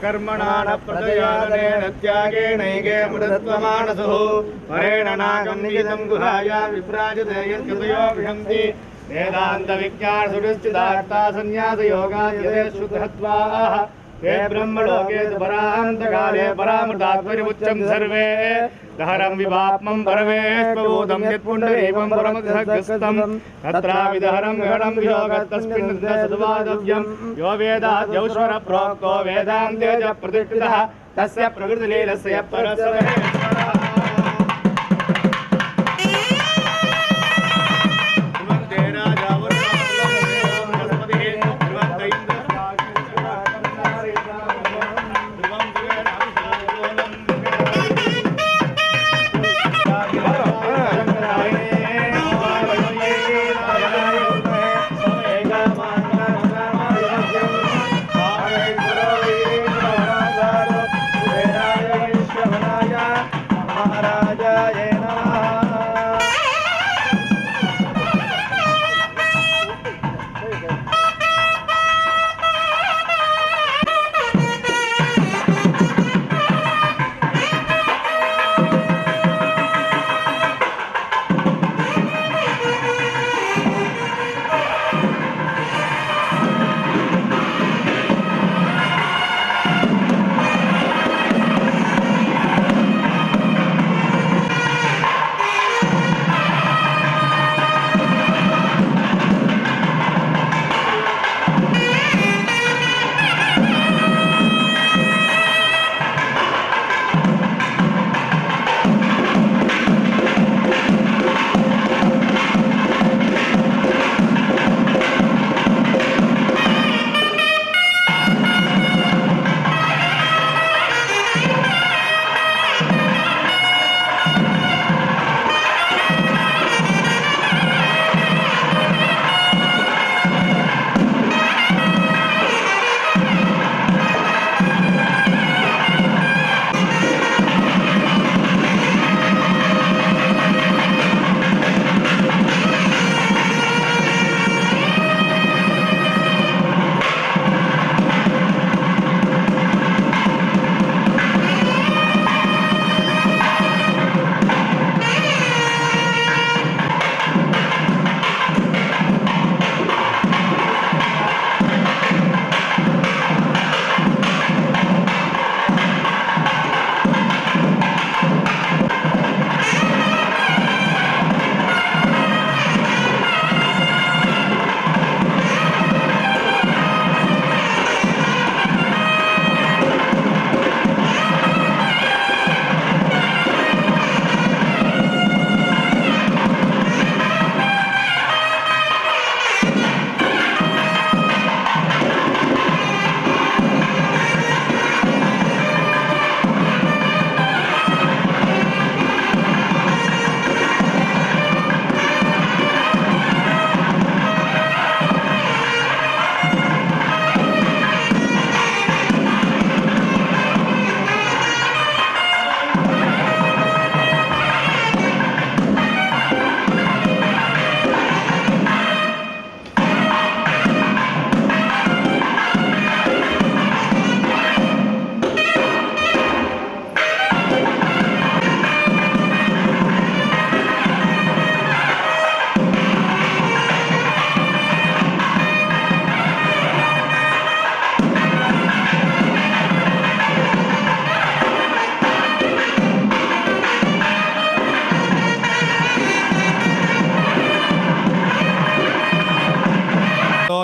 कर्मणा न प्रदयादनेन त्यागेनैके मृतत्वमानसुः परेण नागं निहितं गुहाया विप्राजते यद्गतयो विशन्ति वेदान्तविज्ञानसुनिश्चितार्था सन्न्यासयोगाद्यते शुद्धत्वाः ते ब्रह्मलोके परान्तकाले परामृतात्परिमुच्यं सर्वे दहरं विवात्मं परमेश्वरभूतं यत्पुण्डरीकं परमगस्तं तत्राविदहरं गहनं वियोगस्तस्मिन् सद्वादव्यं यो वेदाद्यौश्वर प्रोक्तो वेदान्ते च प्रतिष्ठितः तस्य प्रकृतिलीलस्य परस्परे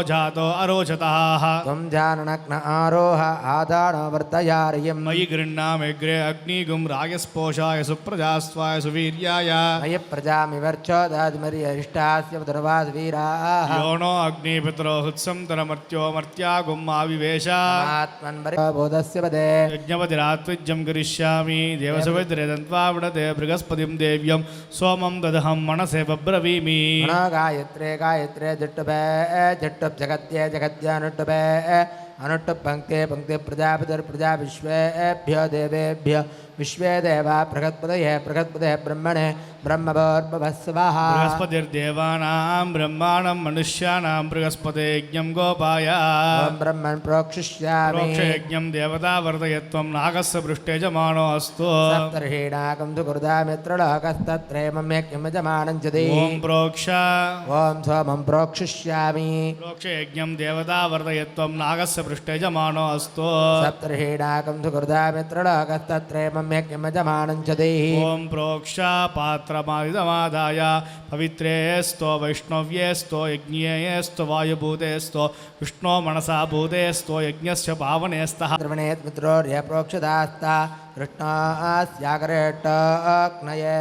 जातो अरोचतः त्वं जाननग्न आरोह आदानो वर्तयार्यं मयि गृह्णामेग्रे अग्निगुं रायस्पोषाय सुप्रजास्वाय सुवीर्याय मयि प्रजामिवर्चोदादिमर्यरिष्टास्य दुर्वासवीराः योनो अग्निपितरो हुत्संतरमर्त्यो मर्त्यागुं आविवेश आत्मन्वरिबोधस्य पदे यज्ञपतिरात्विज्यं करिष्यामि देवसुविद्रेदन्त्वावृते बृहस्पतिं देव्यं सोमं ददहं मनसे बब्रवीमि गायत्रे गायत्रे जट्टुपे जट्टुप् जगत्ये जगत्यानुट्टुपे अनुट्टुप् पंक्ते पंक्ते प्रजापतिर्प्रजा विश्वेभ्यो देवेभ्यो विश्वे देवा बृहत्पतये बृहत्पतये ब्रह्मणे ब्रह्मभोर्भवस्वः बृहस्पतिर्देवानां ब्रह्माणां मनुष्याणां बृहस्पते यज्ञं गोपाय ब्रह्मन् प्रोक्षिष्यामि प्रोक्षयज्ञं देवता वर्धयत्वं नागस्य पृष्ठेजमानो अस्तु सप्तर्षीणाकं तु कुरुदामित्रलोकस्तत्रैमं यज्ञमजमानं च दे ॐ प्रोक्ष ॐ सोमं प्रोक्षिष्यामि प्रोक्षयज्ञं देवता वर्धयत्वं नागस्य पृष्ठेजमानो अस्तु सप्तर्षीणाकं तु कुरुदामित्रलोकस्तत्रैमं यज्ञमजमानं च दे ॐ प्रोक्ष पात्रमादिदमादाय पवित्रेस्तो वैष्णव्येस्तो यज्ञेस्तो वायुभूतेस्तो विष्णो मनसा भूतेस्तो यज्ञस्य पावनेस्तः द्रवणेत् मित्रोर्य प्रोक्षदास्ता कृष्णास्याकरेट्टग्नये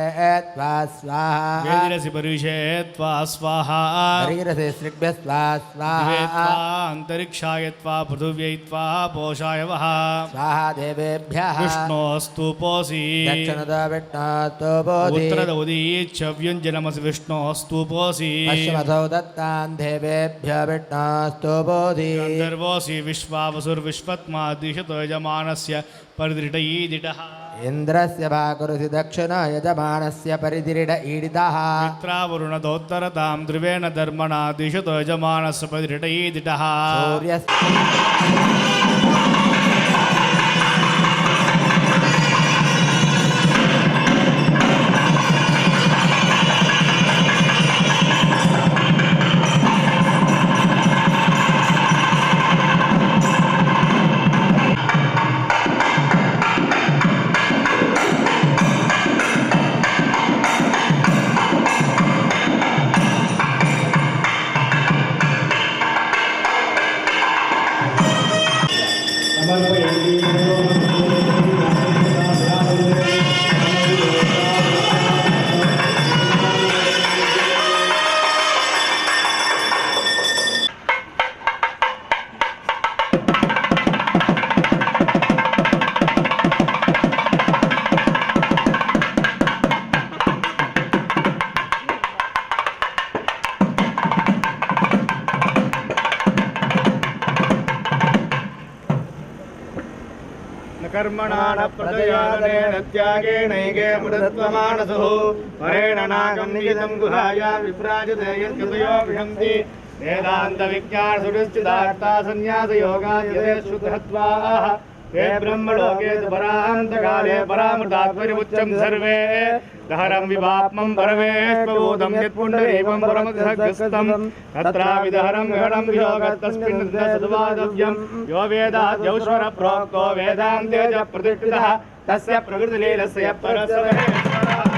त्वा स्वाहा वेदिरसि परिषे त्वा स्वाहा शरीरसे सृग्भ्यः स्वा दिवे स्वाहा त्वा अन्तरिक्षाय त्वा पृथिव्यै त्वा पोषाय वः स्वाहा देवेभ्यः विष्णोस्तु पोषि दक्षिणतो विष्णोस्तु बोधि उत्तरदौदीच्च व्यञ्जनमसि विष्णोस्तु पोषि पश्चिमतो दत्तान् देवेभ्यो विष्णोस्तु बोधि गन्धर्वोऽसि विश्वावसुर्विश्वत्मा दिशतो यजमानस्य परिदृढईदिटः इन्द्रस्य भाकुरुसि दक्षिणो यजमानस्य परिदिरिड ईडितः मित्रावरुणदोत्तरतां ध्रुवेण धर्मणा दिशतो यजमानस्य परिदृढईदिटः सूर्यस्य कर्मणा न प्रजयादनेन त्यागेनैके मृतत्वमानसुः परेण नागं निगितं गुहाया विभ्राजते यद्गतयो विशन्ति वेदान्तविज्ञानसुनिश्चितार्था सन्न्यासयोगाद्यते शुद्धत्वाः ते ब्रह्मलोके तु परान्तकाले परामृतात्परिमुच्यं सर्वे दहरं विवाप्मं परमेश्वभूतं यत्पुण्डरीकं परमधगस्तं तत्राविदहरं गणं वियोगस्तस्मिन् सद्वादव्यं यो वेदाद्यौश्वर प्रोक्तो वेदान्ते च प्रतिष्ठितः तस्य प्रकृतिलीलस्य परस्परः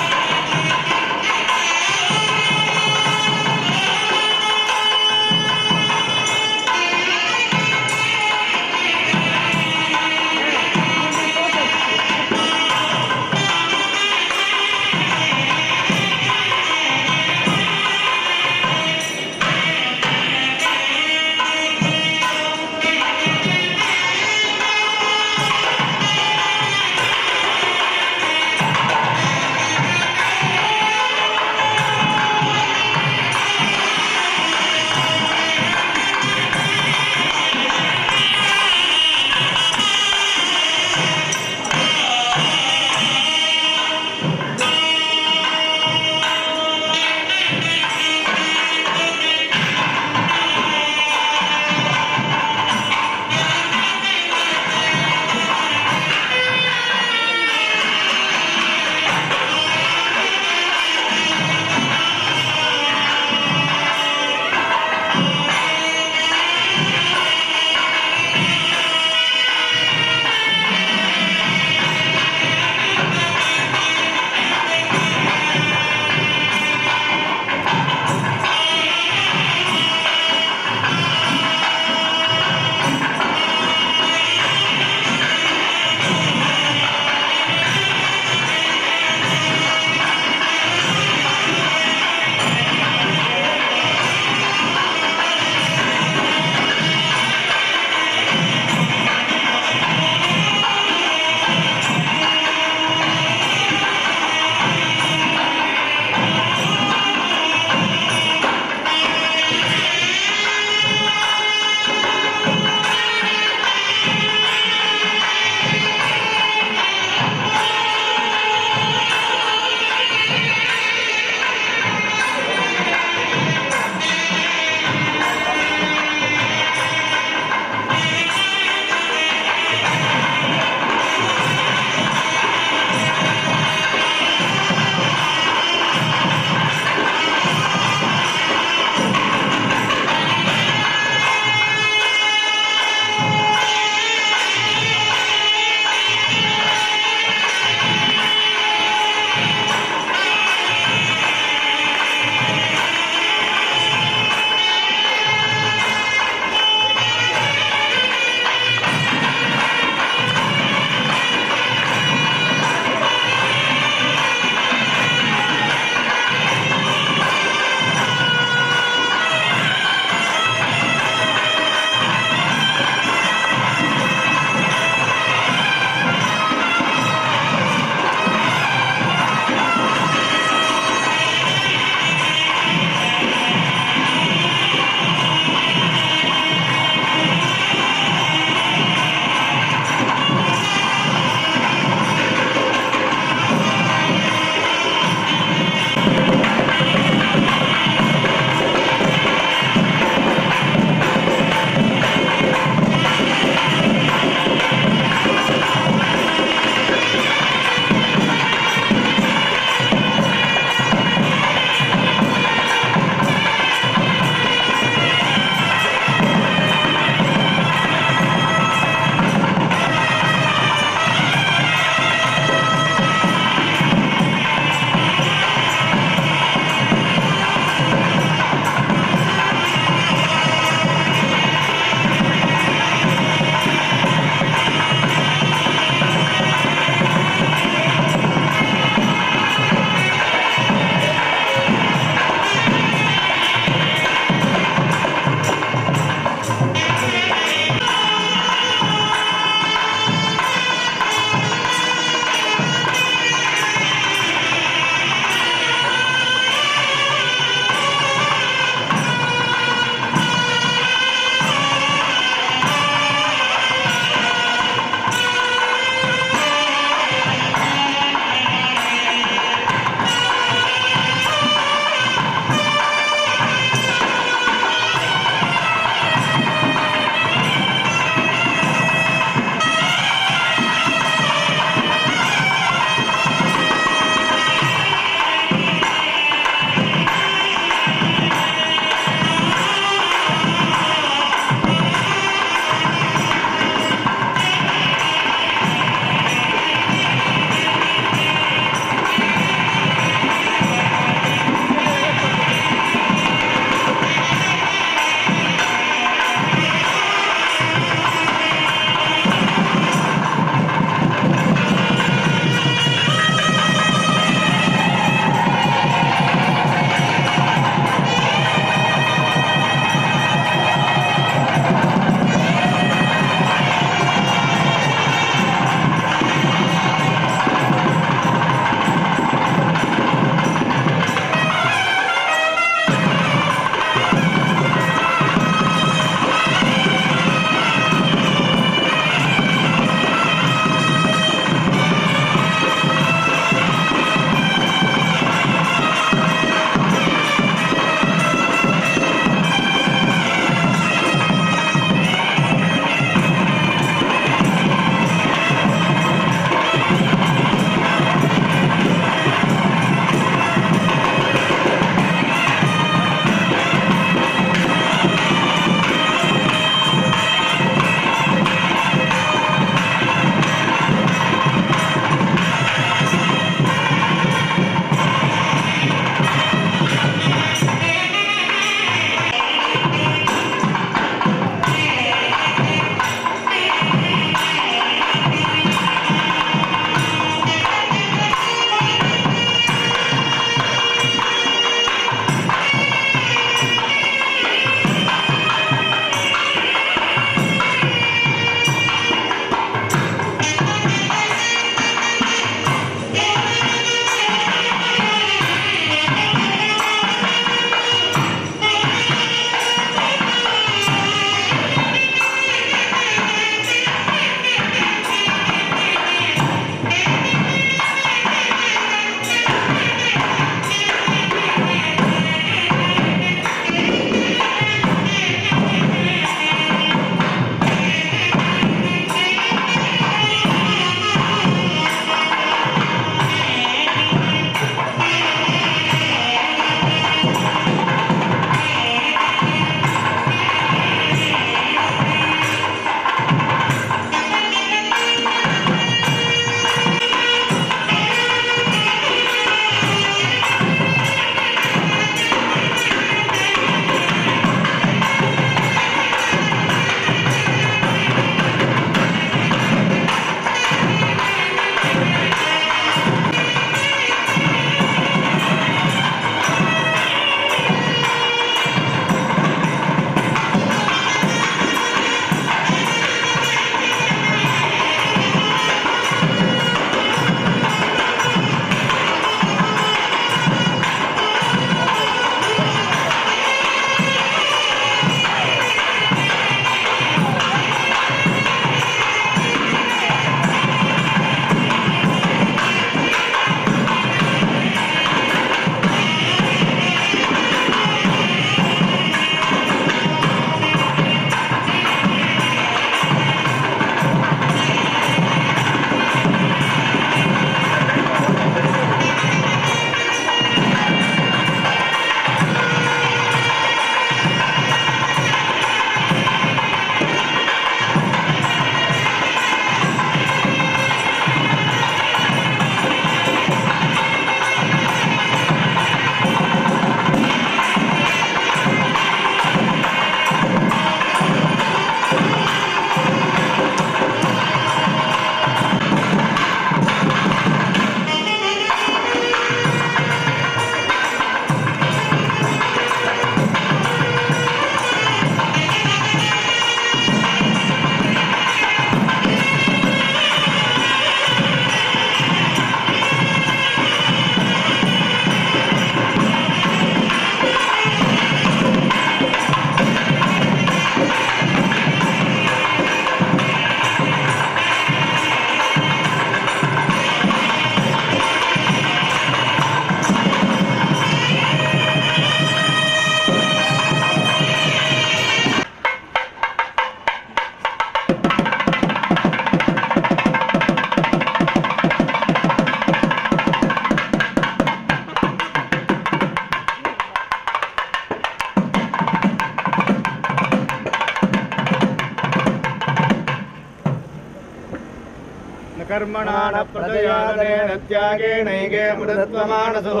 कर्मणा न प्रजयादनेन त्यागेनैके मृतत्वमानसुः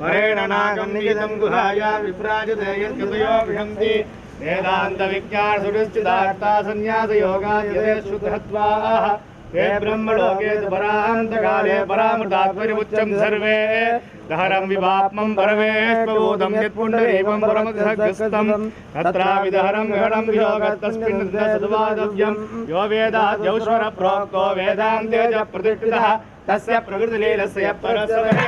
परेण नागं निगितं गुहाया विभ्राजते यत्कृतयो विहन्ति वेदान्तविज्ञानसुनिश्चितार्था सन्न्यासयोगाद्यते शुद्धत्वाः ते ब्रह्मलोके परान्तकाले परामृतात्परिमुच्यं सर्वे दहरं विवाप्मं परमेश्वभूतं यत्पुण्डरीकं परमधगस्तं तत्राविदहरं गणं वियोगस्तस्मिन् सद्वादव्यं यो वेदाद्यौश्वर प्रोक्तो वेदान्ते च प्रतिष्ठितः तस्य प्रकृतिलीलस्य परस्परः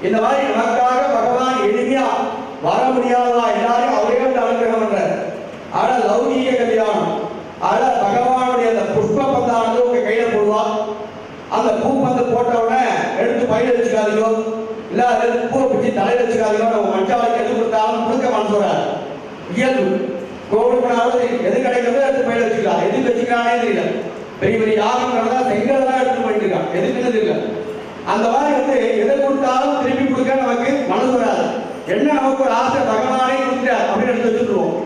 இந்த மாதிரி நமக்காக பகவான் எளிமையா வர முடியாதவா எல்லாரும் அவரே வந்து அனுகிரகம் பண்றார். ஆனா லௌகீக கல்யாணம் ஆனா பகவானுடைய அந்த புஷ்ப பந்தானது உங்க கையில போடுவா. அந்த பூ பந்து போட்ட உடனே எடுத்து பையில வச்சுக்காதீங்க, இல்ல அது பூ பிடிச்சி தலையில வச்சுக்காதீங்க. நம்ம மஞ்சாலைக்கு எது கொடுத்தாலும் கொடுக்க மனசோறாரு இயல்பு. கோவில் போனாலும் எது கிடைக்கிறதோ எடுத்து பையில வச்சுக்கலாம், எது வச்சுக்கிறானே தெரியல. பெரிய பெரிய யாகம் நடந்தா செங்கல்லாம் எடுத்து போயிட்டு இருக்கான், எதுக்குன்னு இல்லை. அந்த மாதிரி எதை கொடுத்தாலும் திருப்பி கொடுக்க நமக்கு மனசு வராது. என்ன நமக்கு ஒரு ஆசை, பகவானே கொடுத்தார் அப்படின்னு எடுத்து வச்சுருவோம்.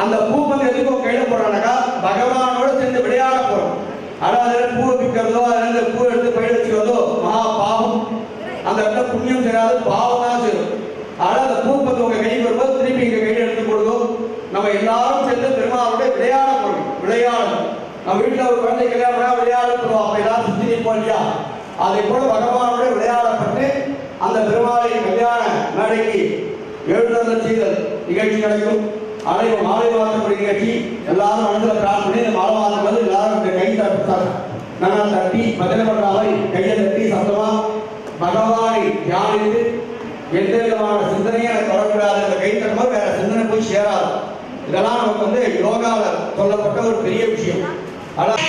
அந்த பூ எதுக்கு கையில போடுறானாக்கா பகவானோட சேர்ந்து விளையாட போறோம். அதாவது பூவை பிக்கிறதோ அதுல பூ எடுத்து பயிர் வச்சுக்கிறதோ மகா பாவம். அந்த இடத்துல புண்ணியம் செய்யாது, பாவம் தான் செய்யும். ஆனால் அந்த பூ உங்க கைக்கு வரும்போது திருப்பி எங்க கையில எடுத்து போடுவோம். நம்ம எல்லாரும் சேர்ந்து பெருமாளோட விளையாட போறோம். விளையாடணும். நம்ம வீட்டுல ஒரு குழந்தை கல்யாணம் விளையாட போறோம், அப்ப எல்லாரும் சுத்தி நிற்போம் இல்லையா? அதே போல பகவானோட விளையாடப்பட்டு அந்த பெருமாளை கல்யாண மேடைக்கு எழுந்தருளச் செய்தல் நிகழ்ச்சி நடக்கும். அனைவரும் மாலை மாற்றக்கூடிய நிகழ்ச்சி. எல்லாரும் மனசுல பிரார்த்தனை பண்ணி இந்த மாலை மாற்றம் எல்லாரும் கை நல்லா தட்டி பஜனை பண்ற மாதிரி கையை தட்டி சத்தமா பகவானை தியானித்து எந்த விதமான சிந்தனையும் எனக்கு வரக்கூடாது. அந்த கை தட்டும்போது வேற சிந்தனை போய் சேராது. இதெல்லாம் நமக்கு யோகாவில் சொல்லப்பட்ட ஒரு பெரிய விஷயம். ஆனால்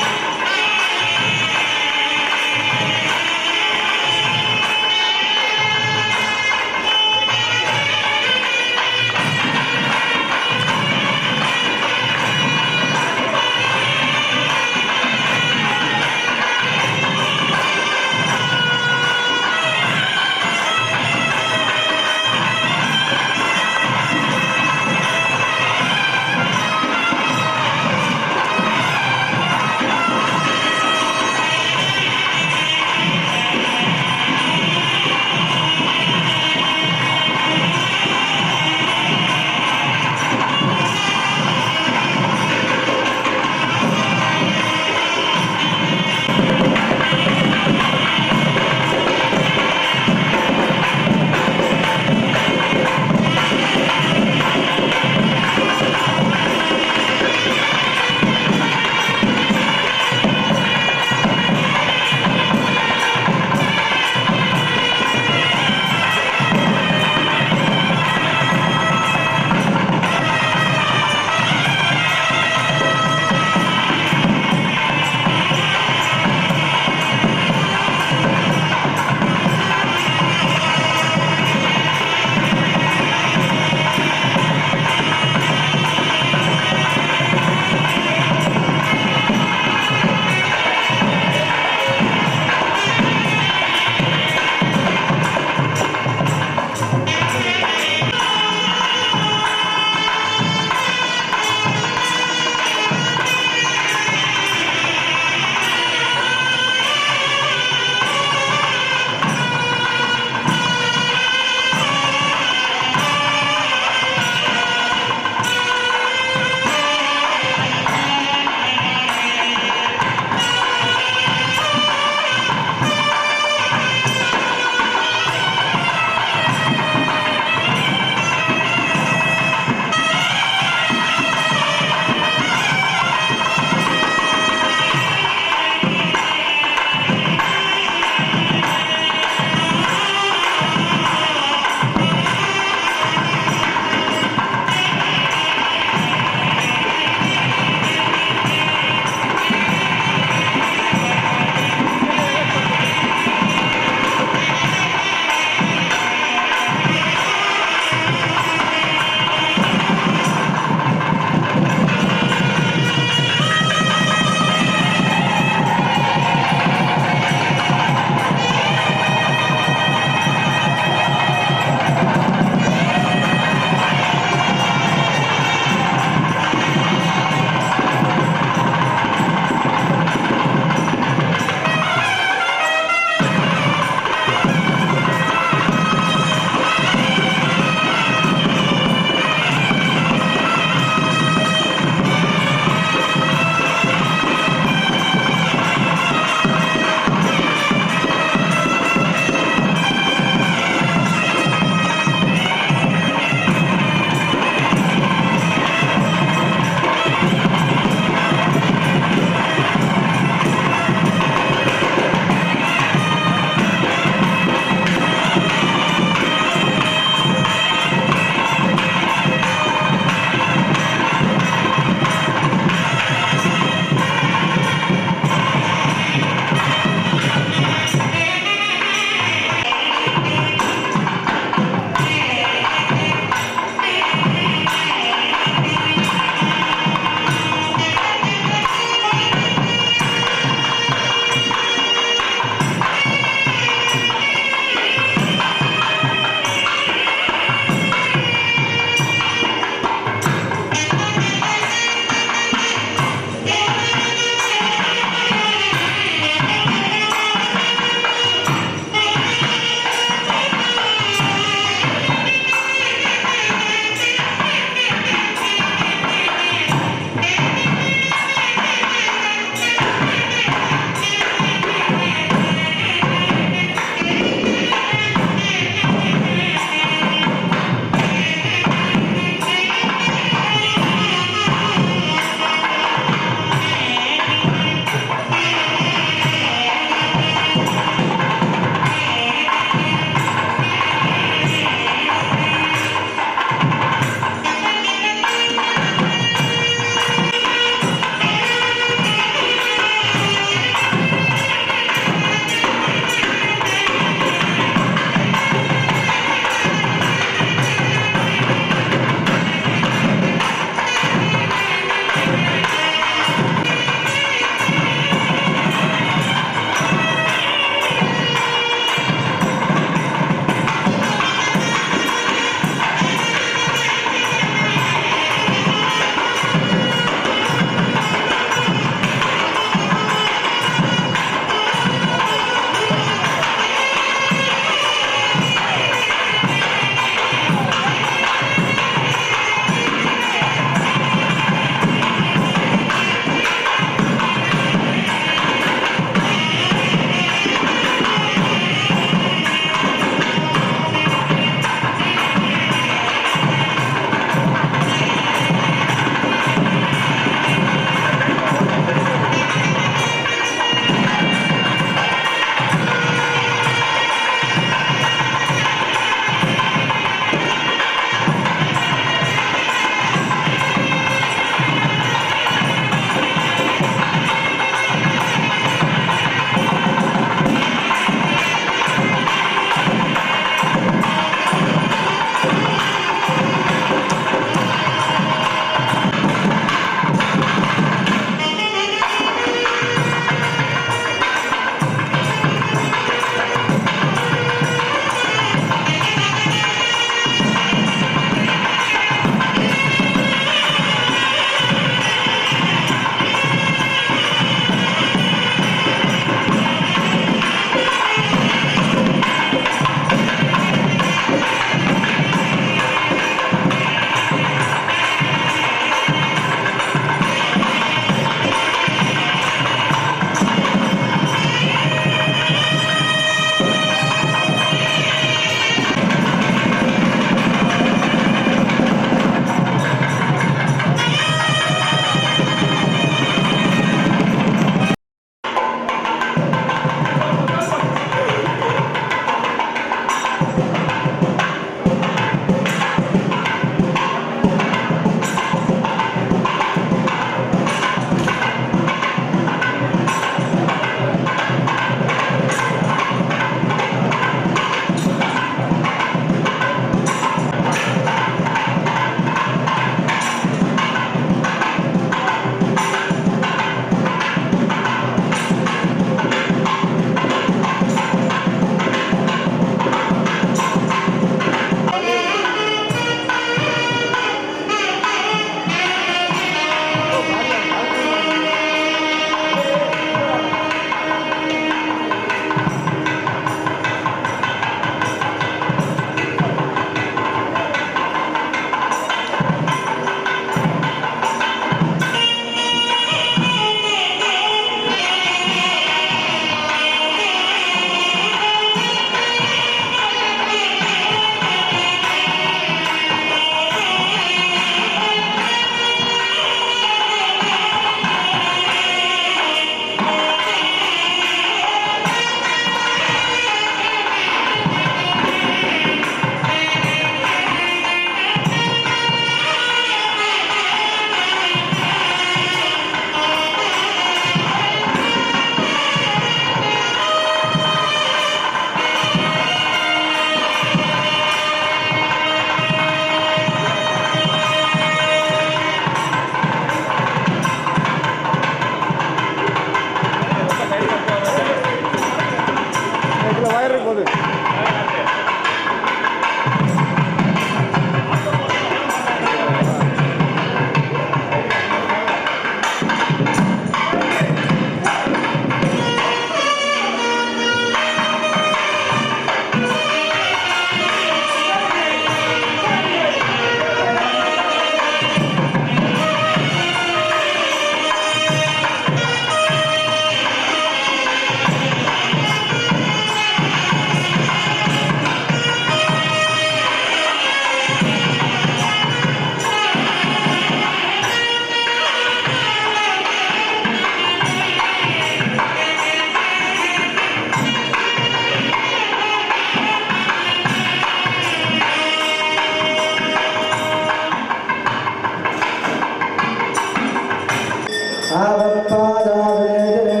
आवत्पादावेदने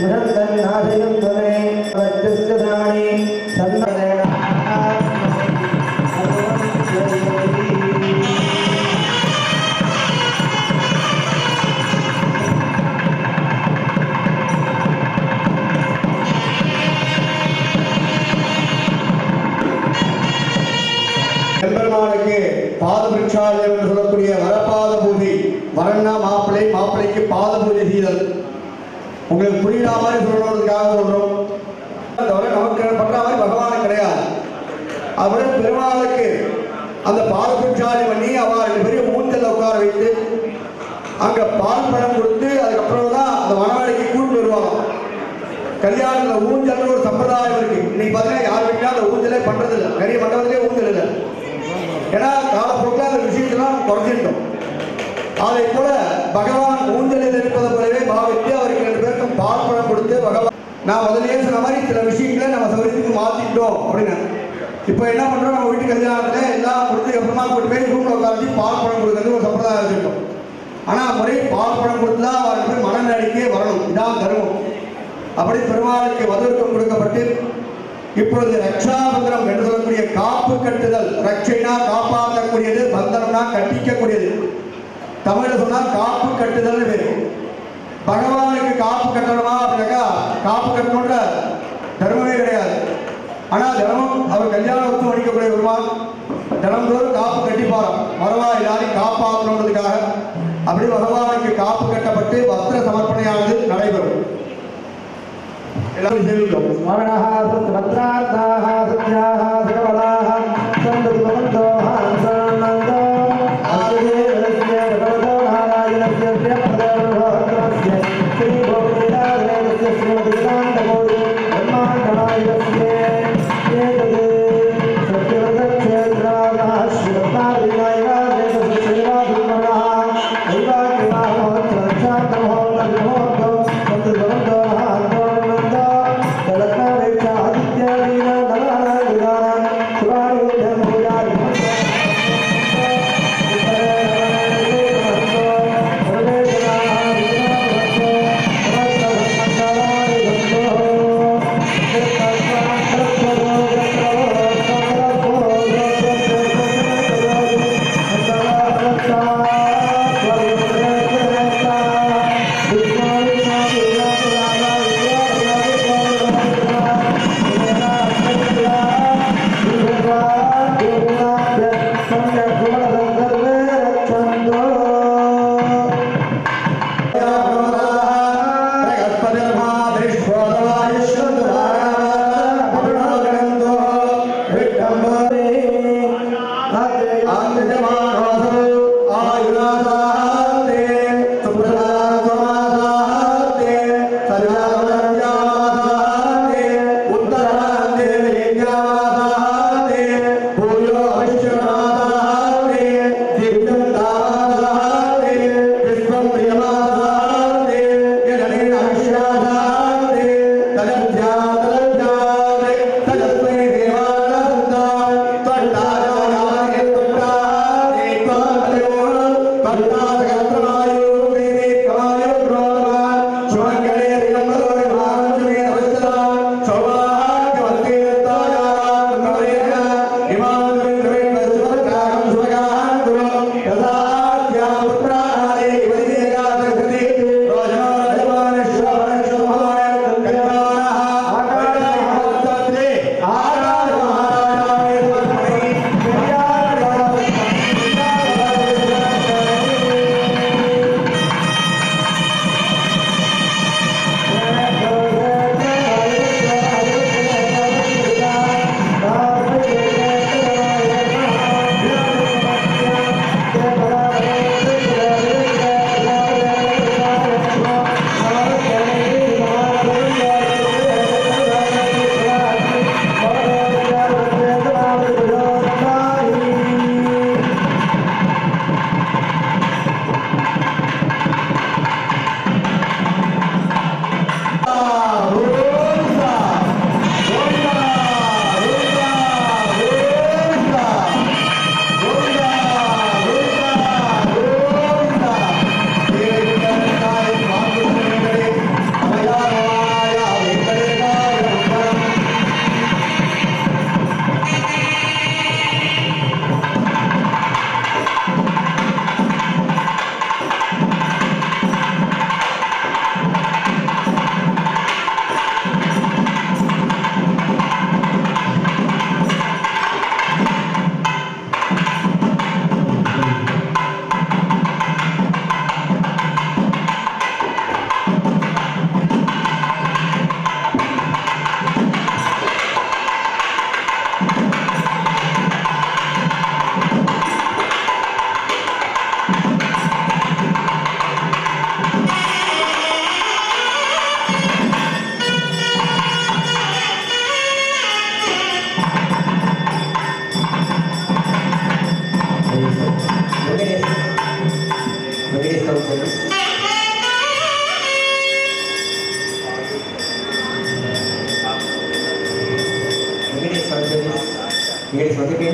मुहन्तन्नाशयं त्वमे वज्रस्यदानि सन्मदेन எம்பெருமானுக்கு பாத பிரிட்சாலயம் என்று சொல்லக்கூடிய வரபாத பூஜை, வரன்னா மாப்பிள்ளை, மாப்பிள்ளைக்கு பாத பூஜை செய்தல். உங்களுக்கு புரியுற மாதிரி சொல்லணுன்றதுக்காக சொல்றோம். தவிர நமக்கு பண்ற மாதிரி பகவானுக்கு கிடையாது. அவரை பெருமாளுக்கு அந்த பாத பிரிட்சாலயம் பண்ணி அவள் 2 பேரையும் ஊஞ்சல்ல உட்கார வைத்து அங்க பால் பழம் கொடுத்து அதுக்கப்புறம் தான் அந்த மணவாடிக்கு கூட்டு வருவாங்க. கல்யாணத்துல ஊஞ்சல் ஒரு சம்பிரதாயம் இருக்கு. இன்னைக்கு பார்த்தீங்கன்னா யார் வீட்டிலும் அந்த ஊஞ்சலே பண்றது இல்லை. நிறைய மண்டபத்திலே ஊஞ்சல் இல்லை. ஏன்னா காலப்போக்கில் அந்த விஷயத்தெல்லாம் குறைஞ்சிட்டோம். அதை போல பகவான் ஊஞ்சலில் இருப்பதை போலவே பாவித்து அவருக்கு 2 பேருக்கும் பால் பழம் கொடுத்து பகவான் நான் முதலே சொன்ன மாதிரி சில விஷயங்களை நம்ம சௌகரியத்துக்கு மாற்றிட்டோம் அப்படின்னு. இப்போ என்ன பண்ணுறோம், நம்ம வீட்டு கல்யாணத்தில் எல்லாம் கொடுத்து அப்புறமா கூட்டு போய் ரூமில் உட்காந்து பால் பழம் கொடுக்கறது ஒரு சம்பிரதாயம் வச்சுருக்கோம். ஆனால் முறை பால் பழம் கொடுத்து தான் அவருக்கு போய் மன நடிக்கே வரணும். இதான் தர்மம். அப்படி பெருமாளுக்கு வதர்க்கம் கொடுக்கப்பட்டு இப்பொழுது ரக்ஷாபந்தனம் என்று சொல்லக்கூடிய காப்பு கட்டுதல். ரட்சைனா காப்பாற்றக்கூடியது, பந்தனம்னா கட்டிக்கக்கூடியது. தமிழ்ல சொன்னால் காப்பு கட்டுதல் பேரு. பகவானுக்கு காப்பு கட்டணுமா அப்படின்னாக்கா காப்பு கட்டணுன்ற தர்மமே கிடையாது. ஆனால் தினமும் அவர் கல்யாண உத்தம் அடிக்கக்கூடிய பெருமாள் தினந்தோறும் காப்பு கட்டிப்பாராம். வரவா எல்லாரையும் காப்பாற்றணுன்றதுக்காக அப்படி பகவானுக்கு காப்பு கட்டப்பட்டு வஸ்திர சமர்ப்பணையானது நடைபெறும். எல்லாரும் சேவிக்கும். ஸ்மரணஹ சத்வத்ரார்த்தாஹ சத்யாஹ சகவலாஹ சந்ததுபந்தோஹ அன்சானந்தோ ஆதிதேவஸ்ய பகவதோ நாராயணஸ்ய பிரதோஹத்ரஸ்ய ஸ்ரீ கோவிந்தராஜஸ்ய ஸ்ரீமதிகாந்தகோடி பிரம்மாண்டநாயகஸ்ய ஏதது சத்யவதக்ஷேத்ராஹ ஸ்ரீரத்னாதிநாயகாதேவஸ்ய ஸ்ரீவாதுமனஹ ஐவாக்கியமாஹோத்ரச்சாந்தமோத்ரமோத்ரோ சந்ததுபந்தோஹ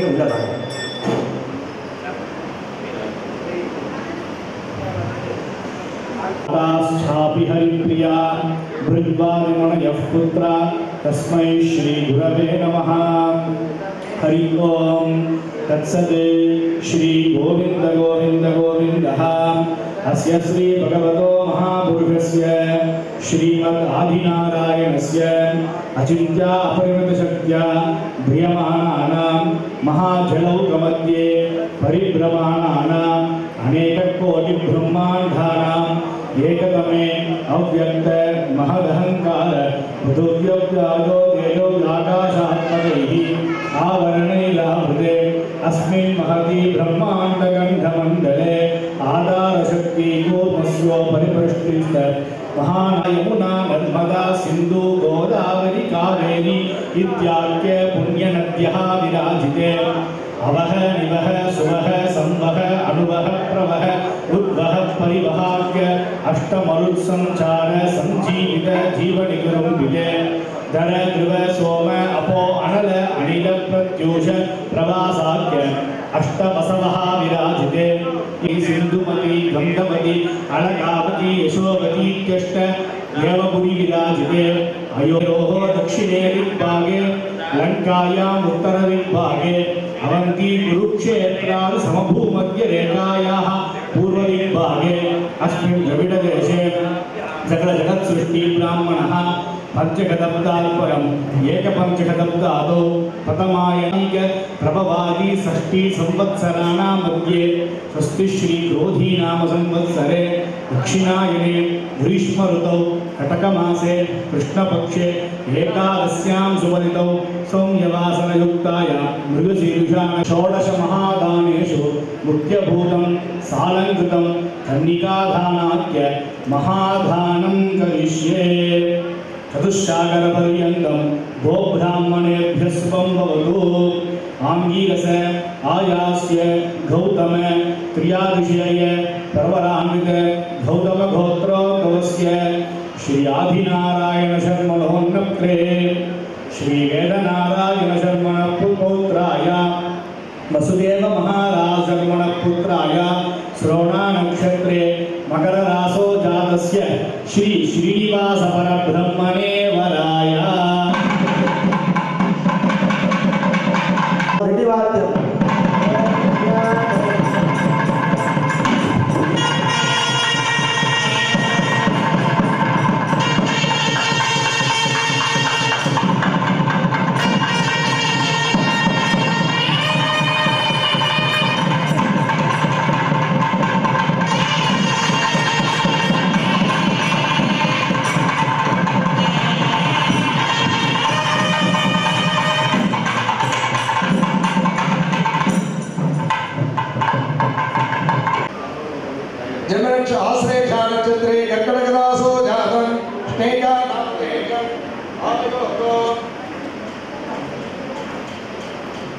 உள்ள வாங்க. हरिप्रिया भृद्वारिमणयः पुत्र तस्मै श्री गुरवे नमः। हरि ओम तत्सत्। श्री गोविंद गोविंद गोविंदः अस्य श्री भगवतो महापुरुषस्य श्रीमद् आदिनारायणस्य अचिन्त्या अपरिमितशक्त्या ध्रियमाणानां महाजलौकमध्ये परिभ्रमाणानाम् अनेककोटिब्रह्माण्डानाम् एकतमे अव्यक्त महदहंकार पृथिव्योऽप्यादो तेजोऽप्याकाशात्मकैः आवरणैलावृते अस्मिन् महति ब्रह्माण्डगण्डमण्डले आधारशक्ति कूर्मस्योपरिपृष्टिस्त महायमुना नर्मदा सिन्धु गोदावरी कावेरी इत्याख्य पुण्यनद्यः विराजिते अवह निवह सुवह संवह अणुवह प्रवह उद्वह परिवहाक्य अष्टमरुत्संचार संजीवित जीवनिकुरुम्बिते धर ध्रुव सोम अपो अनल अनिल प्रत्यूष प्रवासाक्य अष्टवसवः विराजिते सिन्धुमती गंगमती अलकावती यशोवती इत्यष्ट देवपुरी विराजिते अयोध्योः दक्षिणे दिग्भागे लंकायाम् उत्तरदिग्भागे अवंती कुरुक्षेत्रादि समभूमध्यरेखायाः पूर्वदिग्भागे अस्मिन् द्रविडदेशे सकलजगत्सृष्टि ब्राह्मणः पंचशताब्दात्परम् एकपञ्चशताब्दादौ प्रथमायनिक प्रभवादि षष्ठी संवत्सराणां मध्ये स्वस्ति श्री क्रोधी नाम संवत्सरे दक्षिणायने ग्रीष्म ऋतौ कटकमासे कृष्णपक्षे एकादश्यां सुपरितौ सौम्यवासनयुक्तायां मृगशीर्षां षोडश महादानेषु मुख्यभूतं सालङ्कृतं कन्निकादानाद्य महादानं करिष्ये। चतुष्सागरपर्यन्तं गोब्राह्मणेभ्यः शुभं भवतु। आङ्गीरस आयास्य गौतम त्रियादिशय प्रवरान्वित गौतम गोत्रोद्भवस्य श्री आदिनारायण शर्मणोन्नक्रे श्री वेदनारायण शर्मण पुत्राय वसुदेव महाराज शर्मण पुत्राय श्रवणा नक्षत्रे मकर रासो जातस्य श्री श्रीनिवास परब्रह्मणे वराय। जन्मनक्ष आश्लेषा नक्षत्रे कर्कटकरासो जातं स्नेहा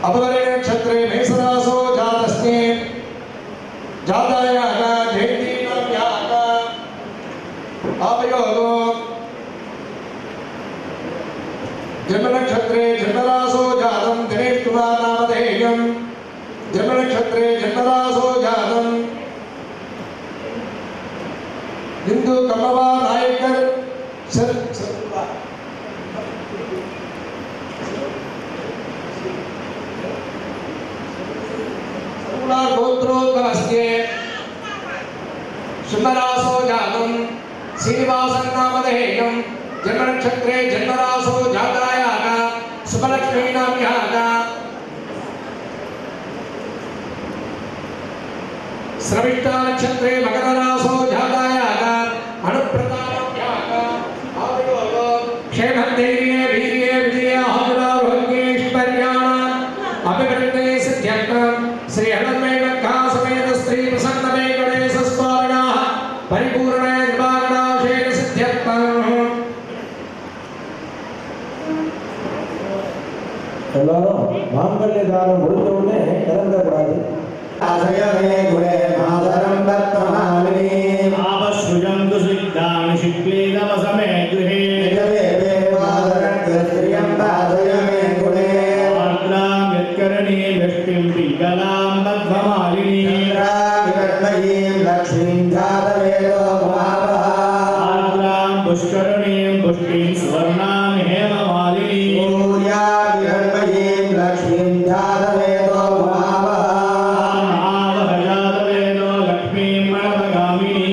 अपवरे नक्षत्रे मेषरासो जातस्ते जातायाः जयन्तीनाम्याः आपयोगो जन्मनक्षत्रे जन्मरासो जातं दिनेष्टुवा नामधेयं जन्मनक्षत्रे जन्मरासो जातं हिंदू कमवा नायकर गोत्रोद्भवस्य शुभरासो जातं श्रीनिवासं नामधेयं जन्मनक्षत्रे जन्मरासो जातायाः शुभलक्ष्मी नाम्याः श्रविष्टा नक्षत्रे मकररासो जातायाः अनुप्रदानाम्याः आवयोगो क्षेमधैर्ये वीर्ये विजये आहुरारोग्यैश्वर्याणाम् अभिवृद्धे सिद्ध्यर्थं श्री हनुमेनखा समेत श्री प्रसन्नमे गणेशस्वामिनः परिपूर्ण निवारणाशेन सिद्ध्यर्थं எல்லாரும் மாங்கல்ய தானம் முடித்த உடனே கிளம்பக்கூடாது. आशयमे गुणे मातरं वर्तमालिनी आवश्रुजन्तु सिद्धानि शिक्लीदवसमे गृहे निजदेवे मातरं कृत्रियं पादयमे गुणे आर्द्रां यत्करणी व्यष्टिं पिङ्गलां बद्धमालिनी चन्द्राभिकर्मयीं लक्ष्मीं जातवेदो भवावः आर्द्रां पुष्करणीं पुष्टिं सुवर्णां हेममालिनी सूर्याभिकर्मयीं लक्ष्मीं जातवेदो भवावः आवहजातवेदो लक्ष्मीं मणवगामिनी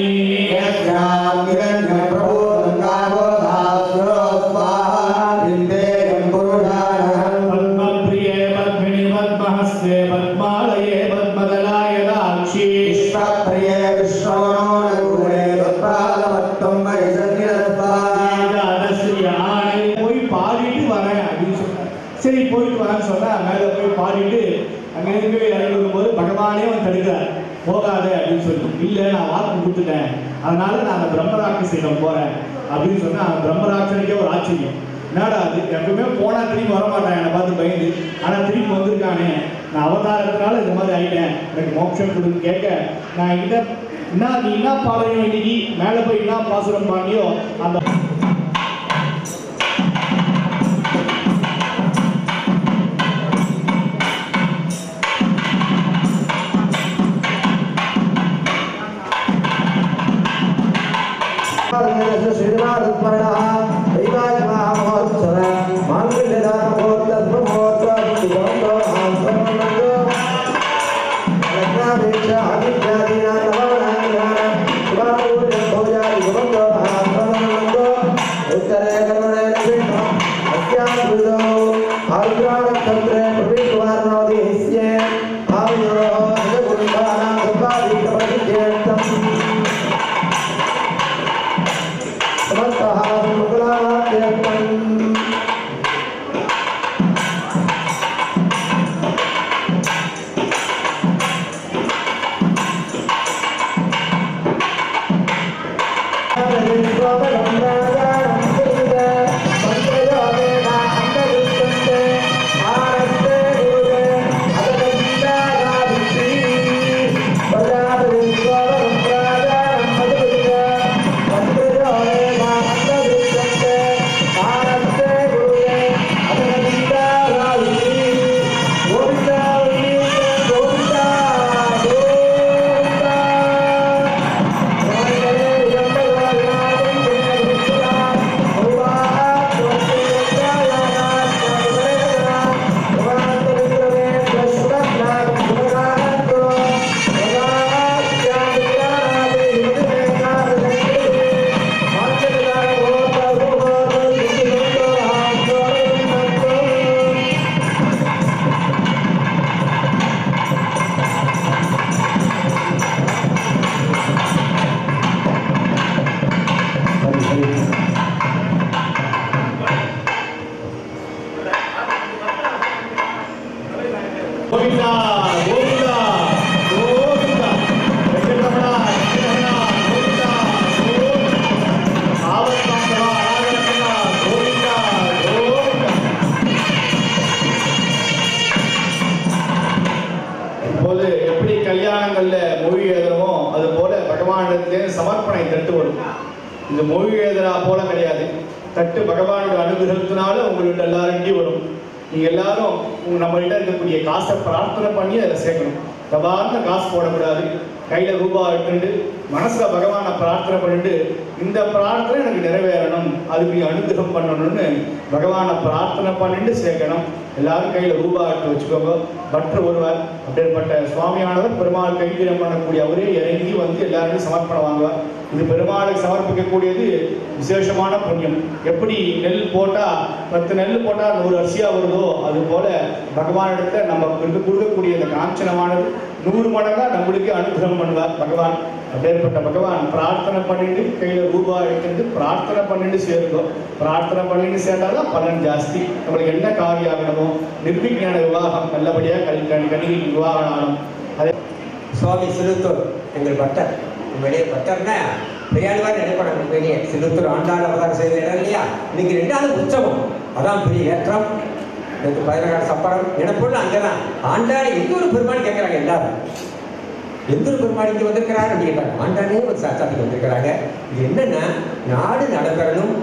पद्मप्रिये पद्मिनि पद्महस्ते पद्मालये पद्मदलाय दाक्षी போய் பாடிட்டு வரேன் அப்படின்னு சொன்னார். சரி போயிட்டு வரேன்னு சொன்னா மேலே போய் பாடிட்டு அங்கே இருந்து இறங்கி வரும்போது பகவானே வந்து தடுக்கிறார், போகாத அப்படின்னு சொல்லி. இல்லை நான் வாக்கு கொடுத்துட்டேன், அதனால நான் அந்த பிரம்மராட்சசிடம் போறேன் அப்படின்னு சொன்னா அந்த பிரம்மராட்சனுக்கே ஒரு ஆச்சரியம். என்னடா அது, எப்பவுமே போனா திரும்பி வரமாட்டான் என்னை பார்த்து பயந்து, ஆனா திரும்பி வந்திருக்கானே, நான் அவதாரத்தினால இந்த மாதிரி ஆயிட்டேன், எனக்கு மோட்சம் கொடுன்னு கேட்க, நான் என்கிட்ட நீ என்ன பாடுறியோ இன்னைக்கு மேலே போய் என்ன பாசுரம் பாடியோ அந்த சமர்ப்பணை தட்டு வரும். இந்த மொழி எழுதுறா போல கிடையாது. தட்டு பகவானோட அனுகிரகத்தினால உங்கள்கிட்ட எல்லாருக்கிட்டையும் வரும். நீங்க எல்லாரும் நம்மள்கிட்ட இருக்கக்கூடிய காசை பிரார்த்தனை பண்ணி அதில் சேர்க்கணும். தபார்ந்த காசு போடக்கூடாது. கையில ரூபா எடுத்துட்டு மனசுல பகவானை பிரார்த்தனை பண்ணிட்டு இந்த பிரார்த்தனை எனக்கு நிறைவேறணும், அதுக்கு நீ அனுகிரகம் பண்ணணும்னு பகவானை பிரார்த்தனை பண்ணிட்டு சேர்க்கணும். எல்லாரும் கையில ரூபா எடுத்து வச்சுக்கோங்க. பற்ற ஒருவர் அப்படிப்பட்ட சுவாமியானவர் பெருமாள் கைங்கரியம் பண்ணக்கூடிய அவரே இறங்கி வந்து எல்லாருமே சமர்ப்பணம் வாங்குவார். இது பெருமாளுக்கு சமர்ப்பிக்கக்கூடியது விசேஷமான புண்ணியம். எப்படி நெல் போட்டா 10 நெல் போட்டா 100 அரிசியா வருதோ அது போல பகவானிடத்தை நம்ம கொடுக்கக்கூடிய இந்த காஞ்சனமானது 100 மடங்கா நம்மளுக்கு அனுகிரகம் பண்ணுவார் பகவான். அப்பேற்பட்ட பகவான் பிரார்த்தனை பண்ணிட்டு கையில ரூபா எடுத்துட்டு பிரார்த்தனை பண்ணிட்டு சேருந்தோம். பிரார்த்தனை பண்ணிட்டு சேர்ந்தாதான் பலன் ஜாஸ்தி. நம்மளுக்கு என்ன காரியம் ஆகணுமோ நிர்விஞ்ஞான விவாகம் நல்லபடியா கணிகை விவாகம் ஆகணும். அதே சுவாமி சிலுத்தூர் எங்கள் பக்தர். உண்மையிலேயே பக்தர்னா பெரியாழ்வார் நினைப்படம். உண்மையிலேயே சிலுத்தூர் ஆண்டாள் அவதாரம் செய்த இடம் இல்லையா? இன்னைக்கு 2வது உற்சவம், அதான் பெரிய ஏற்றம். எனக்கு 16 சப்பரம் நினைப்பொருள் அங்கே தான். ஆண்டாள் எந்த ஒரு பெருமாள் கேட்குறாங்க எல்லாரும், எந்த ஒரு பெருமாள் இங்கே வந்திருக்கிறாரு அப்படின்னு கேட்டாங்க. ஆண்டாளே ஒரு சாட்சாத்துக்கு வந்திருக்கிறாங்க. இது என்னன்னா நாடு நடைபெறணும்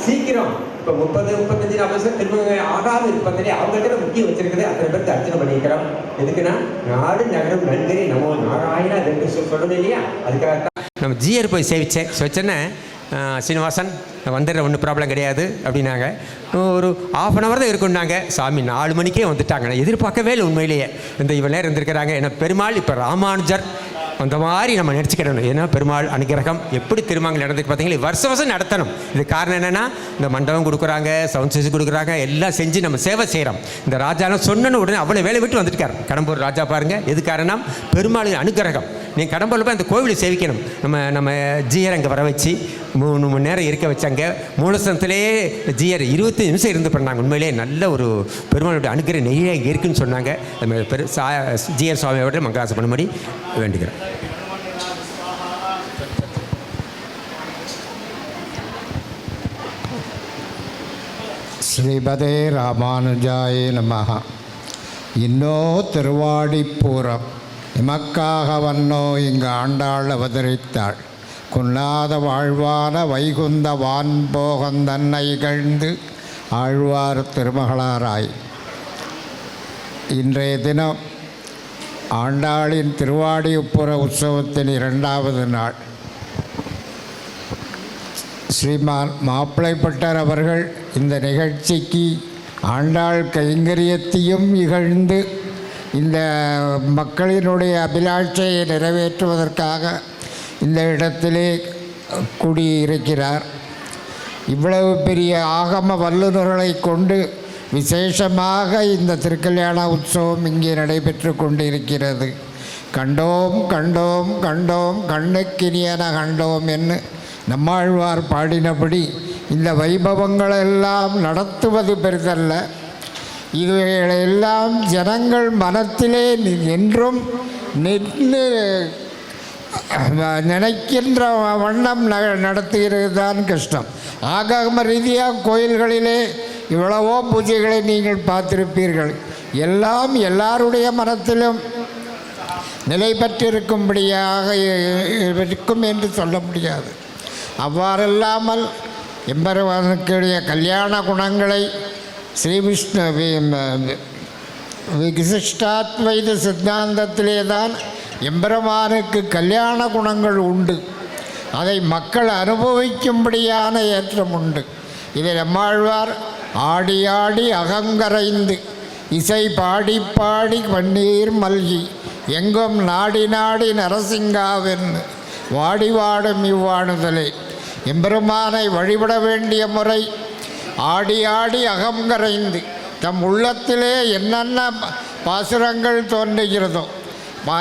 சீக்கிரம். இப்போ 30, 35, 40 திரும்ப ஆகாமல் இருப்பதிலே அவங்கள்ட்ட முக்கியம் வச்சிருக்குது. அத்தனை பேருக்கு அர்ச்சனை பண்ணியிருக்கிறோம். எதுக்குன்னா நாடு நகரம் நன்கரி நம்ம நாராயணா ரெண்டு சொல்லணும் இல்லையா? அதுக்காகத்தான் நம்ம ஜிஆர் போய் சேவிச்சேன்னா சீனிவாசன் வந்துடுற ஒன்றும் ப்ராப்ளம் கிடையாது அப்படின்னாங்க. ஒரு 1/2 hour தான் இருக்குன்னாங்க. சாமி 4 மணிக்கே வந்துட்டாங்க. நான் எதிர்பார்க்கவே இல்லை உண்மையிலேயே. இந்த இவ்வளோ நேரம் இருந்திருக்கிறாங்க. ஏன்னா பெருமாள் இப்போ ராமானுஜர் அந்த மாதிரி நம்ம நினச்சிக்கிடணும். ஏன்னா பெருமாள் அனுகிரகம் எப்படி திருமங்கல் நடந்துக்கு பார்த்தீங்களா, வருஷம் நடத்தணும். இது காரணம் என்னென்னா இந்த மண்டபம் கொடுக்குறாங்க, சவுண்ட் சிஸ்டம் கொடுக்குறாங்க, எல்லாம் செஞ்சு நம்ம சேவை செய்கிறோம். இந்த ராஜாலாம் சொன்னன்னு உடனே அவ்வளோ வேலை விட்டு வந்துட்டுக்கார். கடம்பூர் ராஜா பாருங்கள். எது காரணம்? பெருமாள் அனுகிரகம். நீங்கள் கடம்பூரில் போய் அந்த கோவிலை சேவிக்கணும். நம்ம ஜிஆர் அங்கே வர வச்சு 3 மணி நேரம் இருக்க வச்சாங்க. மூலஸ்தலத்திலேயே ஜிஆர் 25 நிமிஷம் இருந்து பண்ணாங்க. உண்மையிலே நல்ல ஒரு பெருமாளுடைய அனுகிரகம் நெய்யாக இங்கே இருக்குன்னு சொன்னாங்க. அது ஜிஆர் சுவாமியோட மங்களாசம் பண்ணும்படி வேண்டுகிறேன். ஸ்ரீபதே ராமானுஜாய நமஹ. இன்னோ திருவாடிப்பூரம் எமக்காக வன்னோ இங்கு ஆண்டாள் அவதரித்தாள். குன்னாத வாழ்வான வைகுந்த வான்போகந்தன்னை இகழ்ந்து ஆழ்வார் திருமகளாராய். இன்றைய தினம் ஆண்டாளின் திருவாடிப்புற உற்சவத்தின் 2வது நாள். ஸ்ரீமான் மாப்பிள்ளைப்பட்டர் அவர்கள் இந்த நிகழ்ச்சிக்கு ஆண்டாள் கைங்கரியத்தையும் இகழ்ந்து இந்த மக்களினுடைய அபிலாஷையை நிறைவேற்றுவதற்காக இந்த இடத்திலே கூடியிருக்கிறார். இவ்வளவு பெரிய ஆகம வல்லுநர்களை கொண்டு விசேஷமாக இந்த திருக்கல்யாண உற்சவம் இங்கே நடைபெற்று கொண்டிருக்கிறது. கண்டோம் கண்டோம் கண்டோம் கண்ணுக்கினியன கண்டோம் என்று நம்மாழ்வார் பாடினபடி இந்த வைபவங்களெல்லாம் நடத்துவது பெரிதல்ல. இதுவைகளெல்லாம் ஜனங்கள் மனத்திலே என்றும் நின்று நினைக்கின்ற வண்ணம் நடத்துகிறது தான் கஷ்டம். ஆகம ரீதியாக கோயில்களிலே இவ்வளவோ பூஜைகளை நீங்கள் பார்த்திருப்பீர்கள். எல்லாம் எல்லாருடைய மனத்திலும் நிலை பெற்றிருக்கும்படியாக இருக்கும் என்று சொல்ல முடியாது. அவ்வாறில்லாமல் எம்பெருமானுடைய கல்யாண குணங்களை ஸ்ரீ விஷ்ணு விசிஷ்டாத்வைத சித்தாந்தத்திலே தான் எம்பெருமானுக்கு கல்யாண குணங்கள் உண்டு. அதை மக்கள் அனுபவிக்கும்படியான ஏற்றம் உண்டு. இதை நம்மாழ்வார் ஆடி ஆடி அகங்கரைந்து இசை பாடி பாடி பன்னீர் மல்கி எங்கும் நாடி நாடி நரசிங்காவென்று வாடி வாடும் இவ்வாணுதலே. எம்பெருமானை வழிபட வேண்டிய முறை ஆடி ஆடி அகங்கரைந்து தம் உள்ளத்திலே என்னென்ன பாசுரங்கள் தோன்றுகிறதோ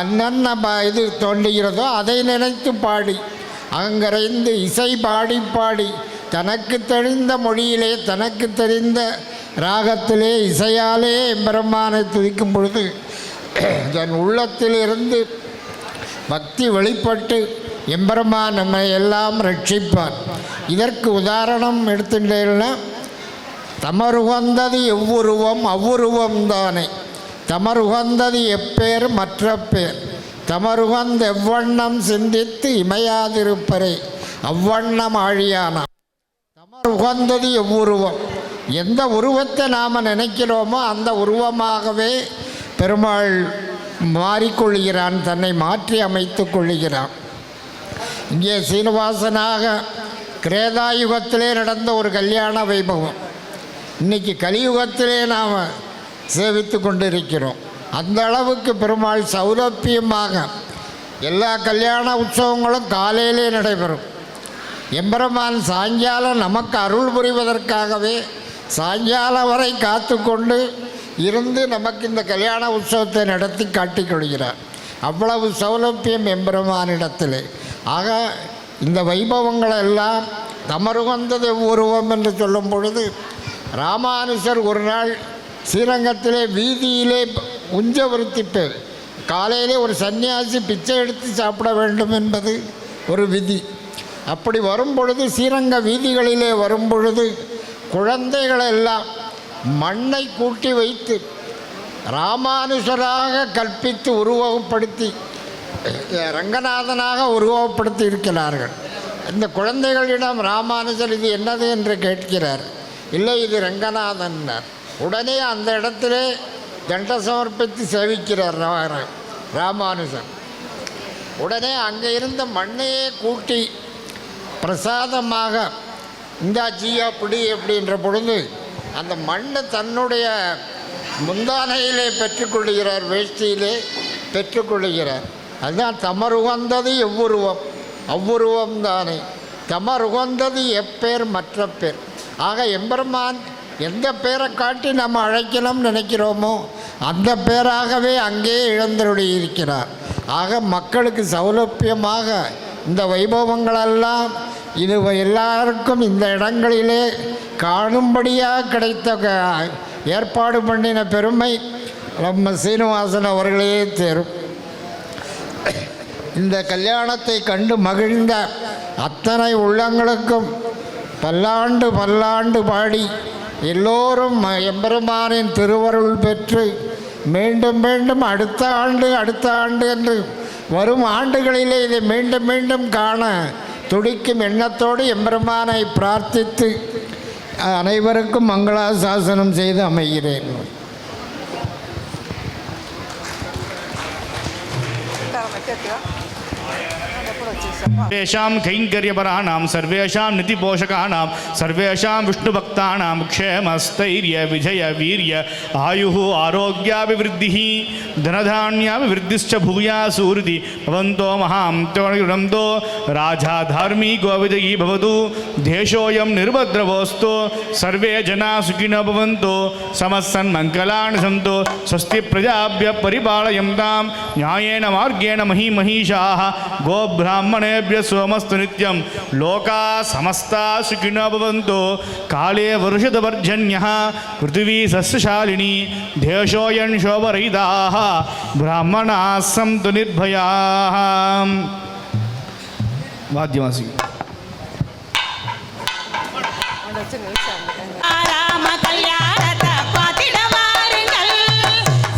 என்னென்ன இது தோன்றுகிறதோ அதை நினைத்து பாடி அகங்கரைந்து இசை பாடி பாடி தனக்கு தெரிந்த மொழியிலே தனக்கு தெரிந்த ராகத்திலே இசையாலே எம்பெருமானை துதிக்கும் பொழுது தன் உள்ளத்திலிருந்து பக்தி வெளிப்பட்டு எம்பெருமான் நம்மை எல்லாம் ரட்சிப்பார். இதற்கு உதாரணம் எடுத்துட்டேன்னா தமருகந்தது எவ்வுருவம் அவ்வுருவம் தானே, தமருகந்தது எப்பேர் மற்ற பேர், தமருகந்த எவ்வண்ணம் சிந்தித்து இமையாதிருப்பரே அவ்வண்ணம் ஆழியானாம். தமருகந்தது எவ்வுருவம், எந்த உருவத்தை நாம் நினைக்கிறோமோ அந்த உருவமாகவே பெருமாள் மாறிக்கொள்கிறான், தன்னை மாற்றி அமைத்து கொள்கிறான். இங்கே சீனிவாசனாக கிரேதாயுகத்திலே நடந்த ஒரு கல்யாண வைபவம் இன்றைக்கி கலியுகத்திலே நாம் சேவித்து கொண்டிருக்கிறோம். அந்த அளவுக்கு பெருமாள் சௌலபியமாக எல்லா கல்யாண உற்சவங்களும் காலையிலே நடைபெறும். எம்பெருமான் சாயங்காலம் நமக்கு அருள் புரிவதற்காகவே சாயங்காலம் வரை காத்து கொண்டு இருந்து நமக்கு இந்த கல்யாண உற்சவத்தை நடத்தி காட்டிக்கொள்கிறார். அவ்வளவு சௌலபியம் எம்பெருமானிடத்திலே. ஆக இந்த வைபவங்களெல்லாம் தமருகந்தது உருவம் என்று சொல்லும் பொழுது ராமானுஜர் ஒரு நாள் ஸ்ரீரங்கத்திலே வீதியிலே உஞ்சவருத்தி பேர் காலையிலே ஒரு சன்னியாசி பிச்சை எடுத்து சாப்பிட வேண்டும் என்பது ஒரு விதி. அப்படி வரும் பொழுது ஸ்ரீரங்க வீதிகளிலே வரும் பொழுது குழந்தைகளெல்லாம் மண்ணை கூட்டி வைத்து ராமானுஜராக கற்பித்து உருவகப்படுத்தி ரங்கநாதனாக உருவகப்படுத்தி இருக்கிறார்கள். இந்த குழந்தைகளிடம் ராமானுஜர் இது என்னது என்று கேட்கிறார். இல்லை, இது ரங்கநாதன்னார். உடனே அந்த இடத்திலே தண்ட சமர்ப்பித்து சேவிக்கிறார் ராமானுஜர். உடனே அங்கே இருந்த மண்ணையே கூட்டி பிரசாதமாக இந்தா ஜீயா பிடி அப்படின்ற பொழுது அந்த மண்ணை தன்னுடைய முந்தானையிலே பெற்றுக்கொள்ளுகிறார், வேஷ்டியிலே பெற்றுக்கொள்ளுகிறார். அதுதான் தமருகந்தது எவ்வுருவம் அவ்வுருவம் தானே, தமருகந்தது எப்பேர் மற்ற பேர். ஆக எம்பெருமான் எந்த பேரை காட்டி நம்ம அழைக்கணும்னு நினைக்கிறோமோ அந்த பேராகவே அங்கே இழந்தருளி இருக்கிறார். ஆக மக்களுக்கு சௌலபியமாக இந்த வைபவங்களெல்லாம் இது எல்லாருக்கும் இந்த இடங்களிலே காணும்படியாக கிடைத்த ஏற்பாடு பண்ணின பெருமை நம்ம சீனிவாசன் அவர்களே தேரும். இந்த கல்யாணத்தை கண்டு மகிழ்ந்த அத்தனை உள்ளங்களுக்கும் பல்லாண்டு பல்லாண்டு பாடி எல்லோரும் எம்பெருமானின் திருவருள் பெற்று மீண்டும் மீண்டும் அடுத்த ஆண்டு என்று வரும் ஆண்டுகளிலே இதை மீண்டும் மீண்டும் காண துடிக்கும் எண்ணத்தோடு எம்பெருமானை பிரார்த்தித்து அனைவருக்கும் மங்களாசாசனம் செய்து அமைகிறேன். सर्वेषां कैङ्कर्यपराणां सर्वेषां नितिपोषकाणां सर्वेषां विष्णुभक्तानां क्षेमस्थैर्य विजय वीर्य आयुः आरोग्याभिवृद्धिः धनधान्याभिवृद्धिश्च भूयासूरिति भवन्तो महान्तो राजा धार्मिको विजयी भवतु देशोऽयं निर्भद्रवोऽस्तु सर्वे जनाः सुखिनो भवन्तु समस्सन्मङ्गलानि सन्तु स्वस्ति प्रजाभ्यः परिपालयन्तां न्यायेन मार्गेण महीमहीषाः गोब्राह्मणेभ्यः सोमस्तु नित्यं लोकाः समस्ताः सुखिनो भवन्तु काले वर्षदपर्जन्यः पृथिवी सस्यशालिनी देशोऽयं शोभरहिताः ब्राह्मणाः सन्तु निर्भयाः. वाद्यवासी ராம கல்யாணத்தை பார்த்திட வாருங்கள்,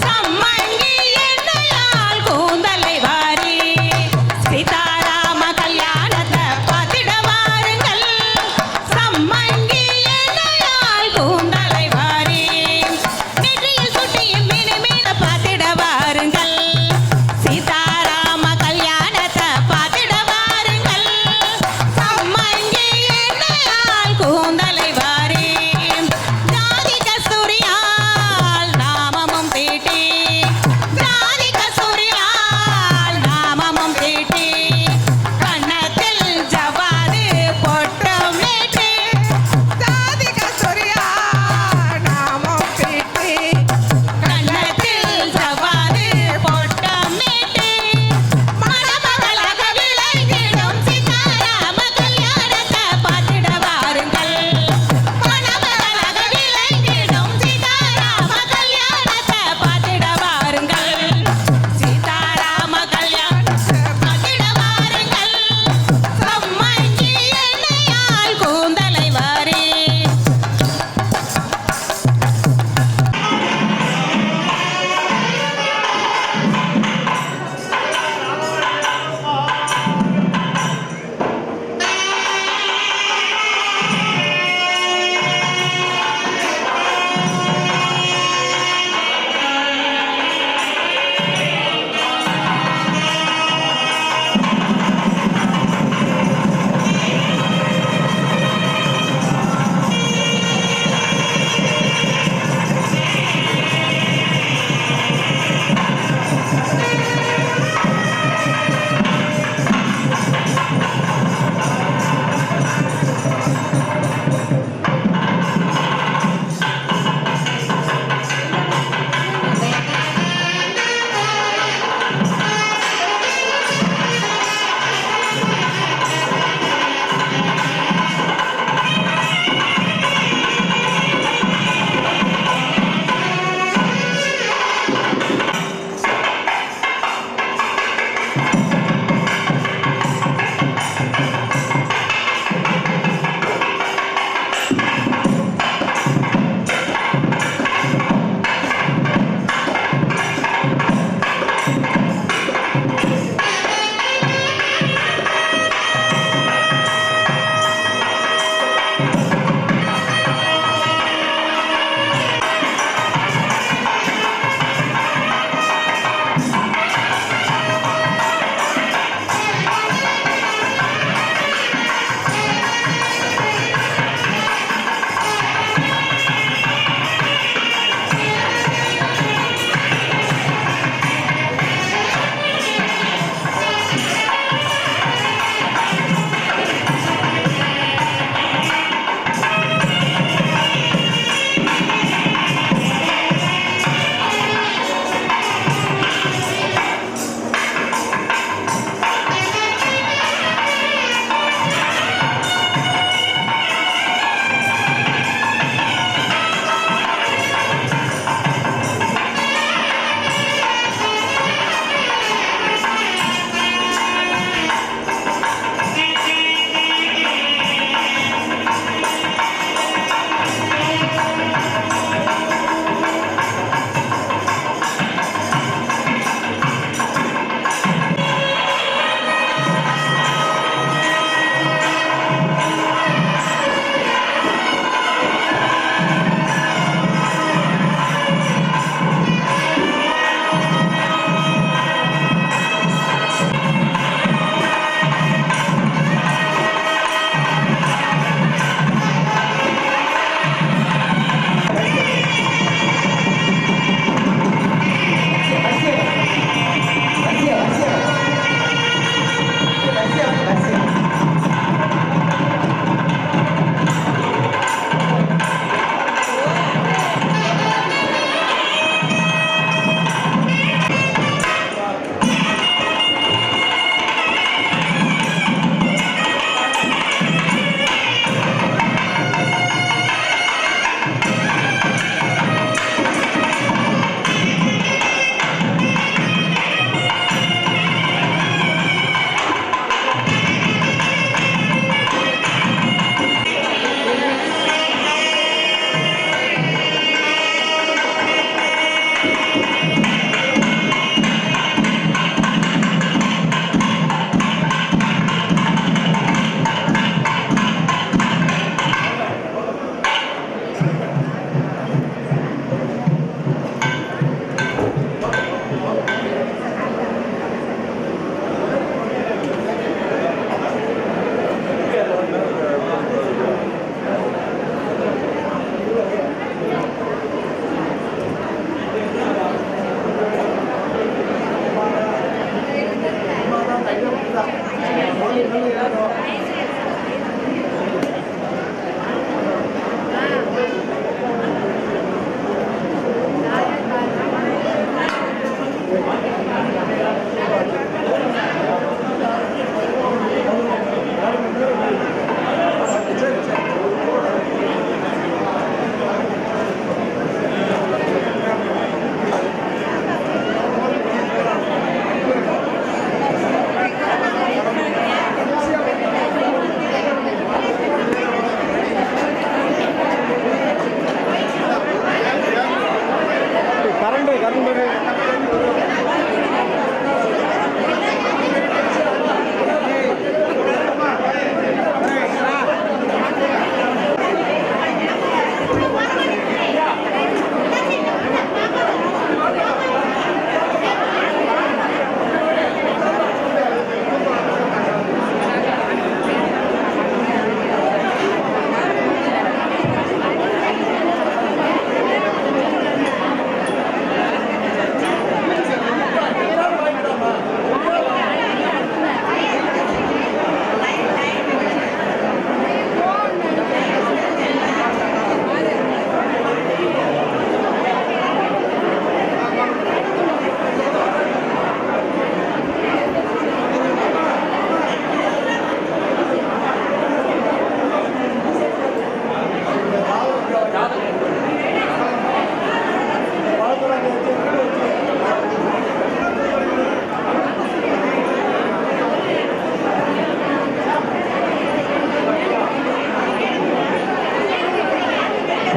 சம்மங்கி எண்ணெயால் கூந்தலை வாரி. சீதாராம கல்யாணத்தை பார்த்திட வாருங்கள், சம்மங்கி எண்ணெயால் கூந்தலை வாரி. நெற்றியில் சுட்டியில் மினுமின பார்த்திட வாருங்கள், சீதாராம கல்யாணத்தை பார்த்திட வாருங்கள், சம்மங்கி எண்ணெயால் கூந்தலை வாரி. ஜாதி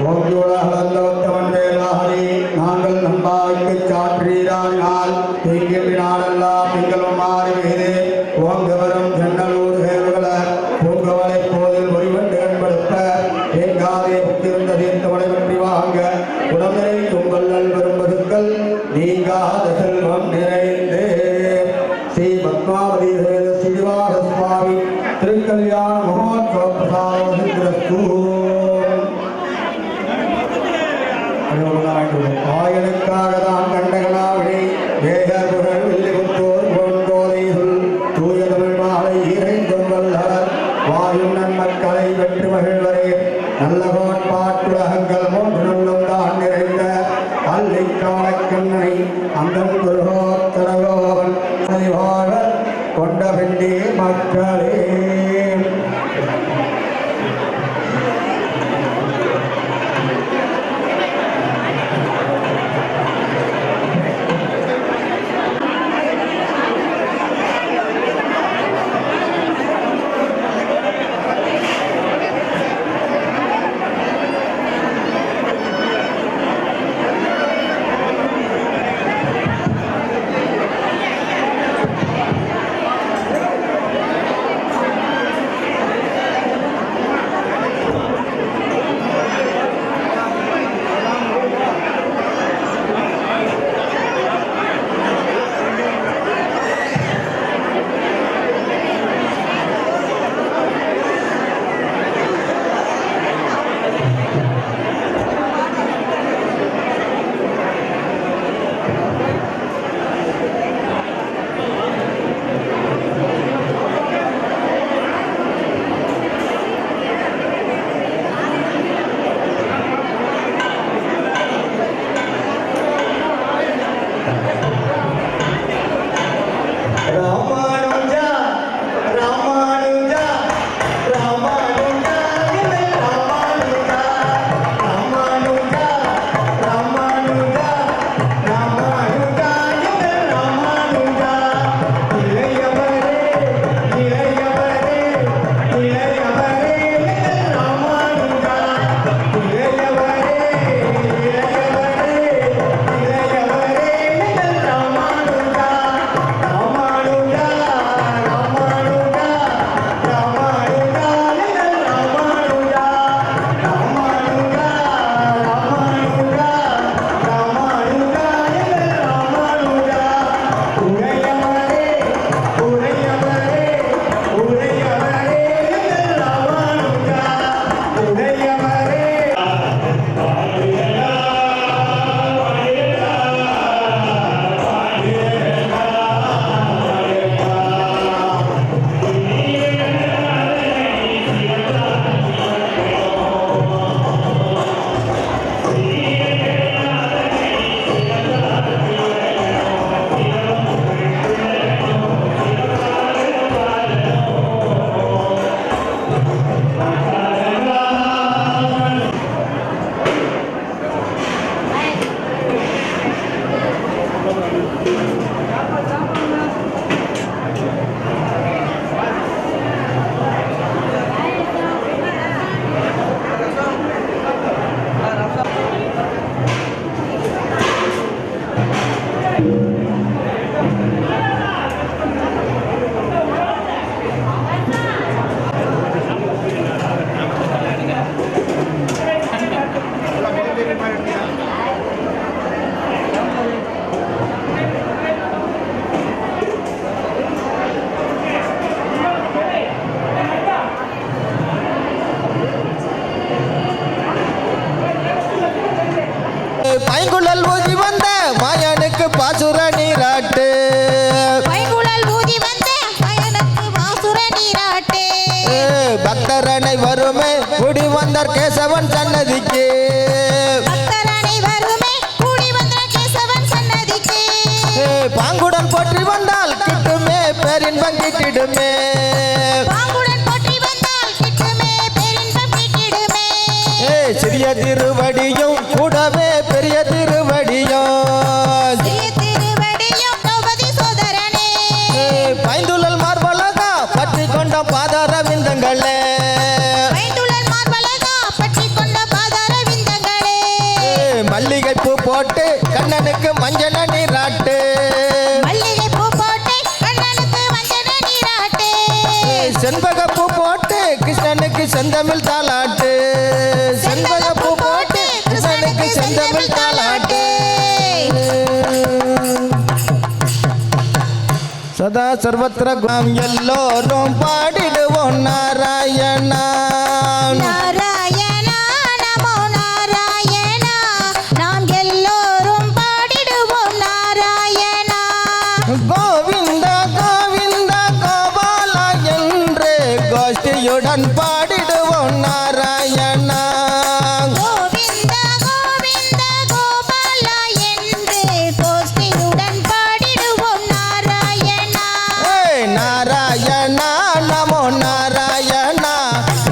ஓங்கியுலகளந்தவத்தவன் வேலாஹரி நாங்கள் நம்பாய்க்கு சாற்றீரானால் தீங்கில் நாடெல்லாம் நீங்களும் மாறுவீரே ஓங்கவரும் ஜன்னலூர் கேள்வல பூங்கவலை போதில் ஒருவன் திகழ்படுத்த தேங்காதே புத்திருந்த தீர்த்தவனை பற்றி வாங்க உடம்பை கும்பல்லல் வரும்பதுக்கள் நீங்காத செல்வம் நிறைந்து ஸ்ரீ பத்மாவதி ஸ்ரீனிவாச சுவாமி திருக்கல்யாண மகோத்சவ பிரசாதஸ்து ஆயனுக்காக தான் கண்டகனாவினை வேகர் புகழ் வில்லிபுத்தோர் பொன்கோதைகள் தூய தமிழ் மாலை இறைந்தும் வல்லவர் வாயும் நன்மக்களை வெற்றி மகிழ்வரே நல்ல கோட்பாட்டுலகங்கள் மூன்று நுண்ணும் தான் நிறைந்த அல்லைக்காலக்கண்ணனை அந்தன் குருகோத்தரகோவன் வாழ கொண்ட பெண்டே மக்களே பைங்குழல் ஊதி வந்த மாயனுக்கு பாசுர நீராட்டு பைங்குழல் ஊதி வந்த மாயனுக்கு பாசுர நீராட்டு பக்தரனை வருமே குடி வந்தார் கேசவன் சன்னதிக்கு பக்தரனை வருமே கூடி வந்த கேசவன் சன்னதிக்கு பாங்குடன் போற்றி வந்தால் கிட்டுமே பேரின்பம் கிட்டிடுமே பாங்குடன் போற்றி வந்தால் கிட்டுமே பேரின்பம் கிட்டிடுமே சிறிய திருவடியும் கூடவே பெரிய திருவடியும் திரௌபதி சோதரனே பைந்துழல் மார்பலகா பற்றி கொண்ட பாதார விந்தங்களே பைந்துழல் மார்பலகா பற்றி கொண்ட பாதார விந்தங்களே கிருஷ்ணனுக்கு செந்தமிழ் தாலாட்டு செண்பகப்பூ போட்டு கிருஷ்ணனுக்கு செந்தமிழ் தாலாட்டு சதா சர்வத்திர நாம் எல்லோரும் பாடிடுவோம் நாராயணா நாராயணா நமோ நாராயணா நாம் எல்லோரும் பாடிடுவோம் நாராயணா கோவிந்தா கோவிந்தா கோபாலா என்று கோஷ்டியுடன் பாடிடுவோம் நாராயணா கோவிந்தா கோவிந்தா கோபாலா என்று கோஷ்டியுடன் பாடிடுவோம் நாராயணா நாராயணா நமோ நாராயணா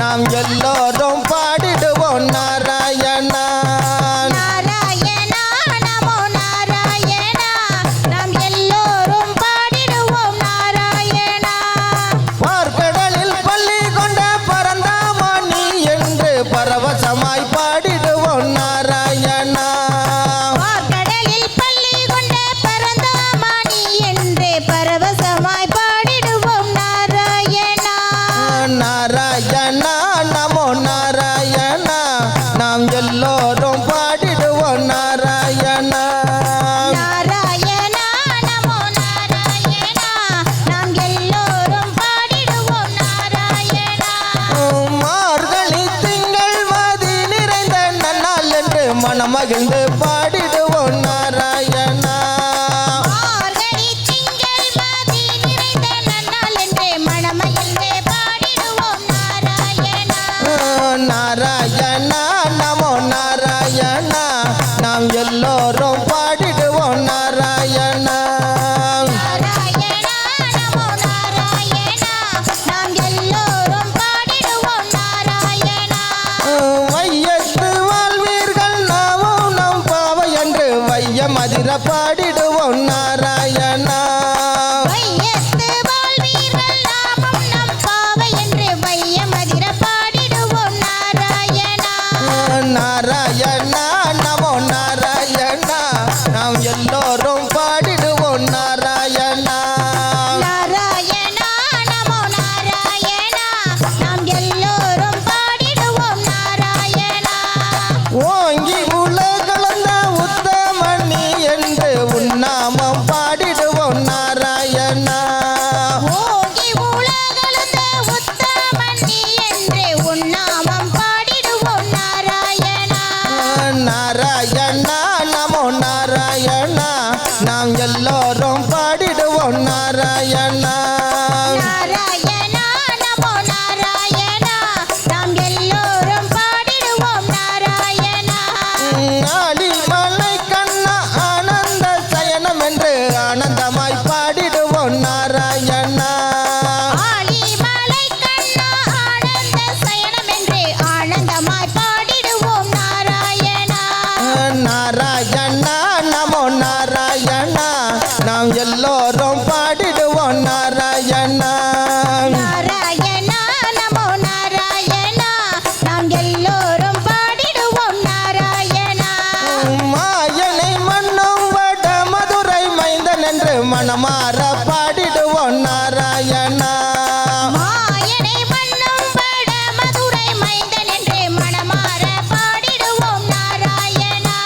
நாம் எல்லோரும் பாடிடுவோம் நாராயணா நாராயணா நமோ நாராயணா நாம் எல்லோரும் பாடிடுவோம் நாராயணா பார்க்கடலில் பள்ளி கொண்ட பரந்தாமணி என்று பரவசமாய் பாடிடுவோம் நாராயணா கடலில் பள்ளி கொண்ட பரந்தாமணி என்று பரவசமாய் பாடிடுவோம் நாராயணா நாராயணா நமோ நாராயணா நாம் எல்லோரும் பாடிடுவோம் நாராயணா நாராயணா நமோ நாராயணா நாம் எல்லோரும் பாடிடுவோம் நாராயணா மார்கழி திங்கள் மதி நிறைந்த நன்னாள் என்று மனமகிழ்ந்து பாடிடுவோம் நாராயணா மார்கழி திங்கள் மதி நிறைந்த நன்னாள் என்று மனமகிழ்ந்து பாடிடுவோம் நாராயணா நாராயணா நமோ நாராயணா நாம் எல்லோரும் பாடிடுவோம் நாராயணா நாராயணா நமோ நாராயணா நாம் எல்லோரும் பாடிடுவோம் நாராயணா வையத்து வாழ்வீர்கள் நாமும் நம் பாவை என்று வையம் அதிர பாடிடுவோம் நாராயணா வையத்து வாழ்வீர்கள் நாமும் நம் பாவை என்று வையமதிர பாடிடுவோம் நாராயணா நாராயணா நமோ நாராயணா நாம் எல்லோரும் பாடிடுவோம் நாராயணா நாராயணா நமோ நாராயணா நாம் எல்லோரும் பாடிடுவோம் நாராயணா ஓங்கி உலகளந்த உத்தமணி என்று உன்னாமம் பாடிடுவோம் நாராயணா ஓங்கி உலகளந்த உத்தமணி என்று உன்னாமம் பாடிடுவோம் நாராயணா நாராயணா நமோ நாராயணா நாம் எல்லோரும் பாடிடுவோம் நாராயணா நாராயணா நமோ நாராயணா நாம் எல்லோரும் பாடிடுவோம் நாராயணா ஆலிமலை கண்ணா ஆனந்த சயனம் என்று ஆனந்தமாய் பாடிடுவோம் நாராயணா ஆலிமலை கண்ணா ஆனந்த சயனம் என்று ஆனந்தமாய் பாடிடுவோம் நாராயணா நாராயணா நமோ நாராயணா நாம் எல்லோரும் பாடிடுவோம் நாராயணா நாராயணா நமோ நாராயணா நாம் எல்லோரும் பாடிடுவோம் நாராயணா மாயனை மண்ணும் வட மதுரை மைந்தன் என்று மனமாற பாடிடுவோம் நாராயணா மாயனை மன்னும் பட மதுரை மைந்தன் என்று மனமாற பாடிடுவோம் நாராயணா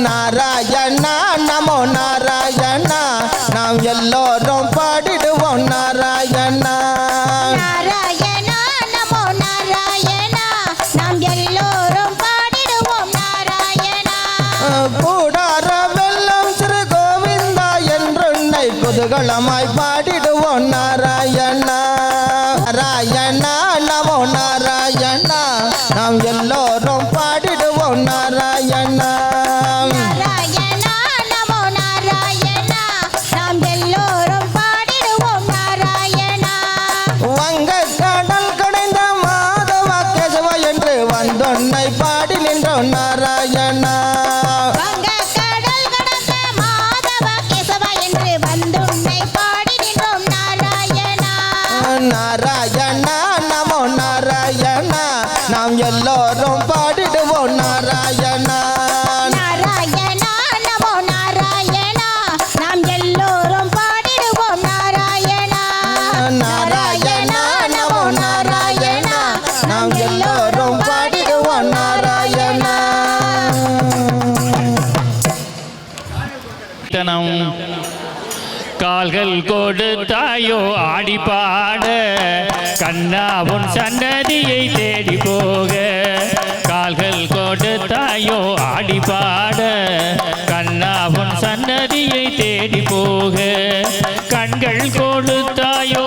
நாராயணா நமோ நாராயணா நாம் எல்லோரும் பாடிடுவோம் நாராயணா நாராயணா நமோ நாராயணா நாம் எல்லோரும் பாடிடுவோம் நாராயணா கூடார வெள்ளம் சிறு கோவிந்தா என்றுன்னை குதூகலமாய் பாடிடுவோம் நாராயணா நாராயணா நமோ நாராயணா நாம் எல்லோரும் பாடிடுவோம் நாராயணா நாராயணா நமோ நாராயணா நாம் எல்லோரும் பாடிடுவோம் நாராயணா வங்கக் கடல் கடைந்த மாதவ கேசவ என்று வந்தொன்னை பாடி நின்றோம் நாராயணா வங்கக் கடல் கடந்த மாதவ கேசவா என்று வந்துன்னை பாடி நின்றோம் நாராயணா நாராயணா நமோ நாராயணா கால்கள் கொடுத்தாயோ ஆடி பாட கண்ணா உன் சன்னதியை தேடி போக கால்கள் கொடுத்தாயோ ஆடி பாட கண்ணா உன் சன்னதியை தேடி போக கண்கள் கொடுத்தாயோ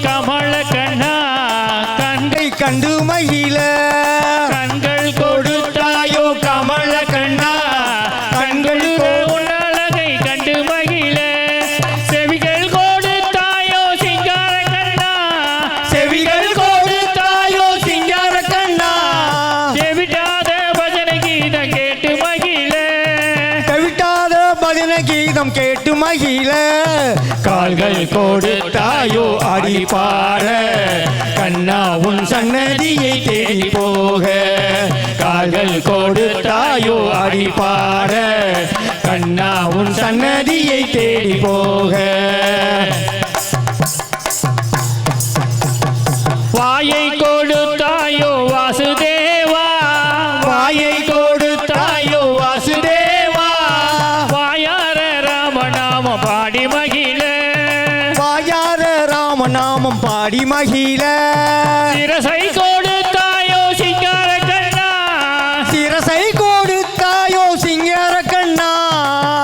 கமல கண்ணா கண்கை கண்டு மகிழ கண்கள் கொடுத்தாயோ கமல கண்ணா கண்கள் உன்னழகை கண்டு மகிழ செவிகள் கொடுத்தாயோ சிங்கார கண்ணா செவிகள் கொடுத்தாயோ சிங்கார கண்ணா செவிட்டாத பஜனை கீதம் கேட்டு மகிழ கவிட்டாத பஜனை கீதம் கேட்டு மகிழ கால்கள் கொடுத்தாயோ ஆடி பாட கண்ணா உன் சன்னதியை தேடி போக கால்கள் கொடுத்தாயோ ஆடி பாட கண்ணா உன் சன்னதியை தேடி போக வாயை கொடுத்தாயோ வாசுதேவா வாயை கொடுத்தாயோ வாசுதேவா வாயார ராமநாம பாடி மகிழ வாயார ராமநாமம் பாடி மகிழ சிரசை கொடுத்தாயோ சிங்கார கண்ணா சிரசை கொடுத்தாயோ சிங்கார கண்ணா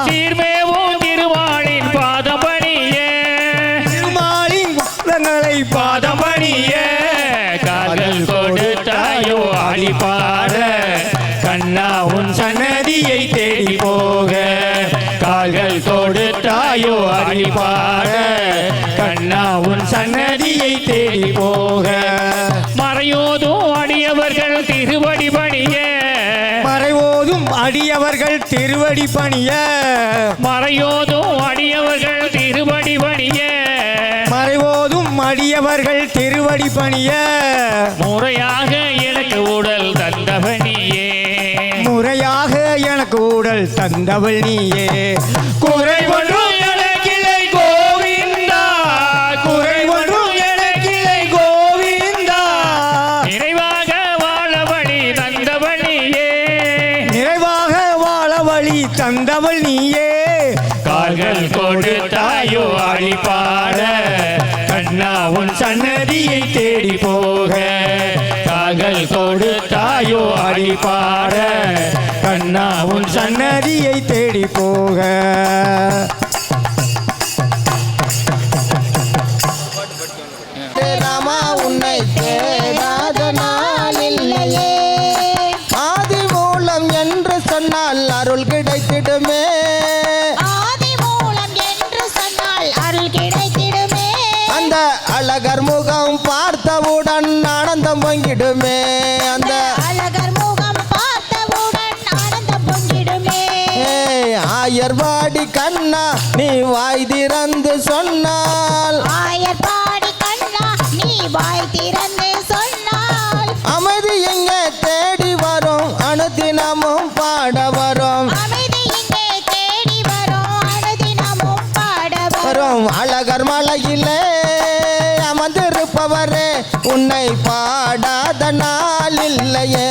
சீர்மேவும் திருமாலின் பாதம் பணிய திருமாலின் குற்றங்களை பாதம் பணிய கால்கள் கொடுத்தாயோ ஆடி பாட கண்ணா உன் சன்னதியை தேடி போக கால்கள் கொடுத்தாயோ ஆடி பாட கண்ணா உன் சன்னதியை தேடி போக மறையோதும் அடியவர்கள் திருவடி பணிய மறைவோதும் அடியவர்கள் திருவடி பணிய மறையோதும் அடியவர்கள் திருவடி பணிய மறைவோதும் அடியவர்கள் திருவடி பணிய முறையாக எனக்கு உடல் தந்தவனியே முறையாக எனக்கு உடல் தந்தவள் நீயே குறை ஒன்றும் எனக்கில்லை கோவிந்தா குறை ஒன்றும் எனக்கில்லை கோவிந்தா நிறைவாக வாழ வழி தந்தவள் நீயே நிறைவாக வாழ வழி தந்தவள் நீயே கால்கள் கொடுத்தாயோ ஆடி பாட கண்ணா உன் சன்னதியை தேடி போக கால்கள் கொடுத்தாயோ ஆடி பாட கண்ணா உன் சன்னதியை தேடி போக ராமா உன்னை தேடாத நாள் இல்லையே ஆதி மூலம் என்று சொன்னால் அருள் கிடைத்திடுமே ஆதி மூலம் என்று சொன்னால் அருள் கிடைத்திடுமே அந்த அழகர் முகம் பார்த்தவுடன் ஆனந்தம் பொங்கிடுமே அந்த அழகர் முகம் பார்த்தவுடன் ஆனந்தம் பொங்கிடுமே ஆயர்வாடி கண்ணா நீ வாய் திறந்து சொன்னால் ஆயர்பாடி கண்ணா நீ வாய் திறந்து சொன்னால் அமைதி எங்கே தேடி வரும் அனுதினமும் பாட வரும் அமைதி இங்கே தேடி வரும் அனுதினமும் பாட வரும் அழகர் மலையிலே அமர்ந்திருப்பவரே உன்னை பாடாத நாள் இல்லையே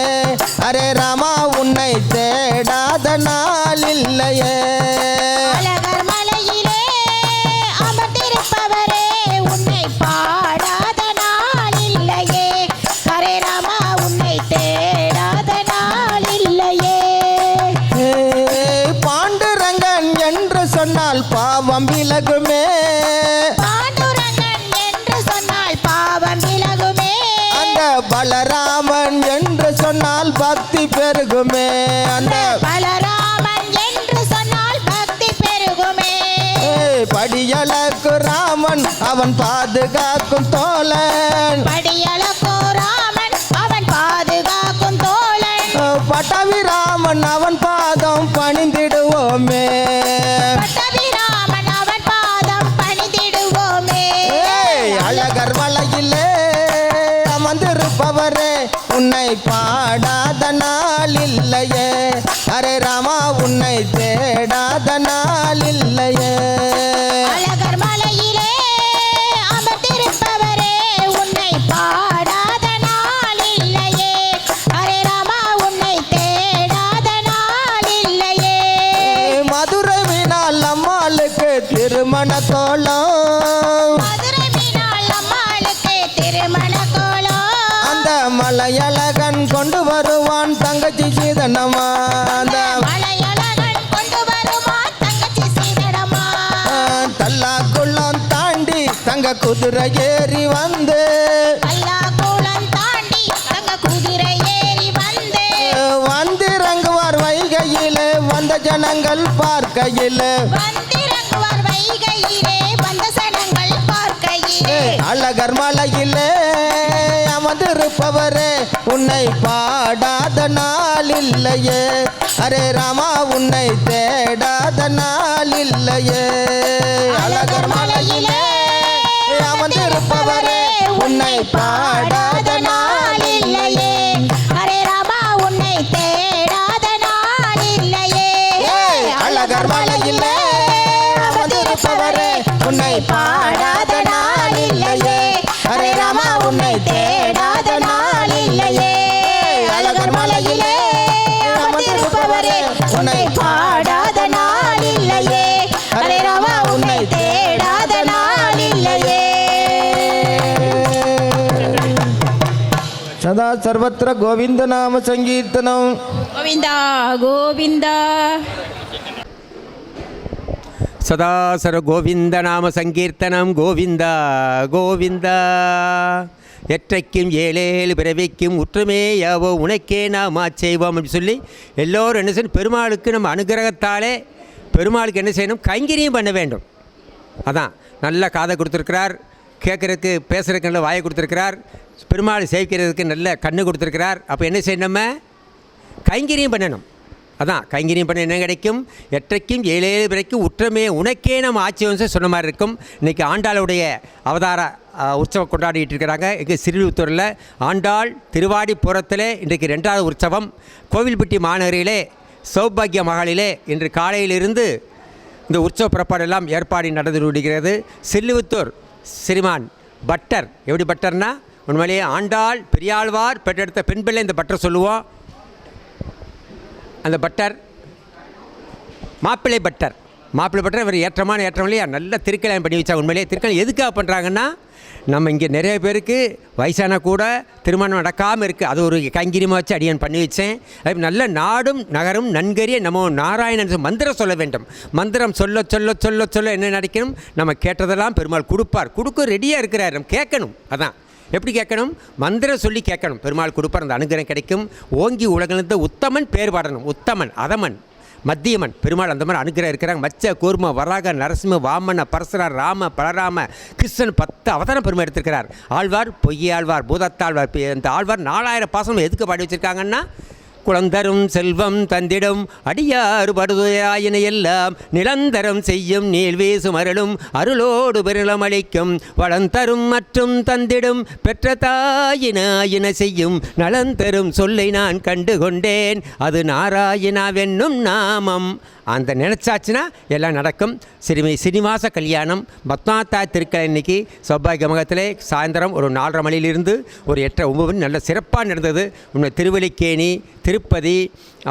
அரே ராமா உன்னை தேடாத நாள் இல்லையே அழகர் மலையிலே அமர்ந்திருப்பவரே உன்னை பாடாத நாள் இல்லையே ஹரே ராமா உன்னை தேடாத நாள் இல்லையே பாண்டுரங்கன் என்று சொன்னால் பாவம் விலகுமே பாண்டுரங்கன் என்று சொன்னால் பாவம் விலகுமே அந்த பலராமன் என்று சொன்னால் பக்தி பெருகுமே அந்த பலராமன் என்று சொன்னால் பக்தி பெருகுமே படியளக்கு ராமன் அவன் பாதுகாக்கும் தோழன் படியளக்கோ ராமன் அவன் பாதுகாக்கும் தோழன் பட்டவி ராமன் அவன் பாதம் பணிந்திடுவோமே பட்டபிராமன் அவன் பாதம் பணிந்திடுவோமே அழகர் மலையிலே அமர்ந்திருப்பவரே உன்னை பாடாத நாள் இல்லையே அரே ராமா உன்னை தேடாத நாள் இல்லையே அழகர் மலையிலே அமர்ந்திருப்பவரே உன்னை பாடாத நாள் இல்லையே ஹரே ராமா உன்னை தேடாத நாள் இல்லையே தங்க குதிரை ஏறி வந்து கல்லாகுளம் தாண்டி தங்க குதிரை ஏறி வந்து வந்திறங்குவார் வைகையிலே வந்த ஜனங்கள் பார்க்கையிலே வந்திறங்குவார் வைகையிலே வந்த சனங்கள் பார்க்கையிலே அழகர் மலையிலே அமர்ந்திருப்பவரே உன்னை பாடாத நாள் இல்லையே அரே ராமா உன்னை தேடாத நாள் இல்லையே அழகர் மலையிலே அமர்ந்திருப்பவரே உன்னை பாடாத நாள் இல்லையே ஹரே ராமா உன்னை தேடாத நாள் இல்லையே அழகர் மலையிலே அமர்ந்திருப்பவரே உன்னை பாடாத நாள் இல்லையே அரே ராமா உன்னை தேடாத நாள் இல்லையே அழகர் மலையிலே அமர்ந்திருப்பவரே உன்னை பாடாத நாள் இல்லையே அரே ராமா உன்னை தேடாத நாள் இல்லையே சதா சர்வத்திர கோவிந்த நாம சங்கீர்த்தனம் கோவிந்தா கோவிந்தா சதா சர கோவிந்த நாம சங்கீர்த்தனம் கோவிந்தா கோவிந்தா எற்றைக்கும் ஏழேழு பிறவிக்கும் உற்றுமேயாவோ உனக்கே நாம் செய்வோம் அப்படின்னு சொல்லி எல்லோரும் என்ன செய்யணும், பெருமாளுக்கு நம்ம அனுகிரகத்தாலே பெருமாளுக்கு என்ன செய்யணும், கைங்கரியம் பண்ண வேண்டும். அதான் நல்ல காதை கொடுத்துருக்கிறார், கேட்குறதுக்கு பேசுகிறதுக்கு நல்ல வாயை கொடுத்துருக்கிறார், பெருமாள் சேவிக்கிறதுக்கு நல்ல கண்ணு கொடுத்துருக்கிறார். அப்போ என்ன செய்யணும், நம்ம கைங்கரியம் பண்ணணும். அதான் கைங்கரியம் பண்ண என்ன கிடைக்கும், எற்றைக்கும் ஏழேழு பிறக்கும் உற்றமே உனக்கே நம்ம ஆட்சி சொன்ன மாதிரி இருக்கும். இன்றைக்கி ஆண்டாளுடைய அவதார உற்சவம் கொண்டாடிட்டு இருக்கிறாங்க. இங்கே சிறுவித்தூரில் ஆண்டாள் திருவாடிப்புறத்தில் இன்றைக்கு 2வது உற்சவம். கோவில்பட்டி மாநகரிலே சௌபாகிய மகாலிலே இன்று காலையிலிருந்து இந்த உற்சவ புறப்பாடெல்லாம் ஏற்பாடு நடந்து முடிகிறது. சில்லுவித்தூர் ஸ்ரீமான் பட்டர், எப்படி பட்டர்னா உண்மையிலேயே ஆண்டாள் பெரியாழ்வார் பெற்றெடுத்த பெண் பிள்ளை இந்த பட்டர் சொல்லுவோம். அந்த பட்டர் மாப்பிள்ளை பட்டர் இவர் ஏற்றமான ஏற்றம் இல்லையா, நல்ல திருக்கல்யாணம் பண்ணி வச்சா. உண்மையிலேயே திருக்கல்யாணம் எதுக்காக பண்ணுறாங்கன்னா, நம்ம இங்கே நிறைய பேருக்கு வயசான கூட திருமணம் நடக்காமல் இருக்குது. அது ஒரு கைங்கரியமாக வச்சு அடியன் பண்ணி வச்சேன். அது நல்ல நாடும் நகரும் நன்கரிய நம்ம நாராயணன் மந்திரம் சொல்ல வேண்டும். மந்திரம் சொல்ல சொல்ல சொல்ல சொல்ல என்ன நடக்கணும், நம்ம கேட்டதெல்லாம் பெருமாள் கொடுப்பார். கொடுக்க ரெடியாக இருக்கிறார், நம்ம கேட்கணும். அதான் எப்படி கேட்கணும், மந்திரம் சொல்லி கேட்கணும், பெருமாள் கொடுப்பார், அந்த அனுகிரகம் கிடைக்கும். ஓங்கி உலகிலிருந்து உத்தமன் பேர் பாடணும். உத்தமன், அதமன், மத்தியமன், பெருமாள் அந்த மாதிரி அனுகிரகம் இருக்கிறாங்க. மச்ச கூர்ம வராக நரசிம்ம வாமன பரசுரார் ராம பலராம கிருஷ்ணன் 10 அவதாரம் பெருமை எடுத்திருக்கிறார். ஆழ்வார் பொய்யாழ்வார் பூதத்தாழ்வார். இந்த ஆழ்வார் 4000 பாசனம் எதுக்கு பாடி வச்சுருக்காங்கன்னா, குளந்தரும் செல்வம் தந்திடும் அடியாறு படுதுயாயின எல்லாம் நிலந்தரம் செய்யும் நீள்வீசு மருளும் அருளோடு பெருளம் அளிக்கும் வளந்தரும் மற்றும் தந்திடும் பெற்ற தாயினாயின செய்யும் நலந்தரும் சொல்லை நான் கண்டு கொண்டேன் அது நாராயணாவென்னும் நாமம். அந்த நினச்சாச்சுன்னா எல்லாம் நடக்கும். சீனிவாச கல்யாணம் பத்மாத்தாய் திருக்கலை இன்னைக்கு சௌபாகிய மகத்திலே சாயந்தரம் ஒரு 4:30 மணியிலிருந்து ஒரு 8:30-9 மணி நல்ல சிறப்பாக நடந்தது. உண்மை திருவல்லிக்கேணி, திருப்பதி,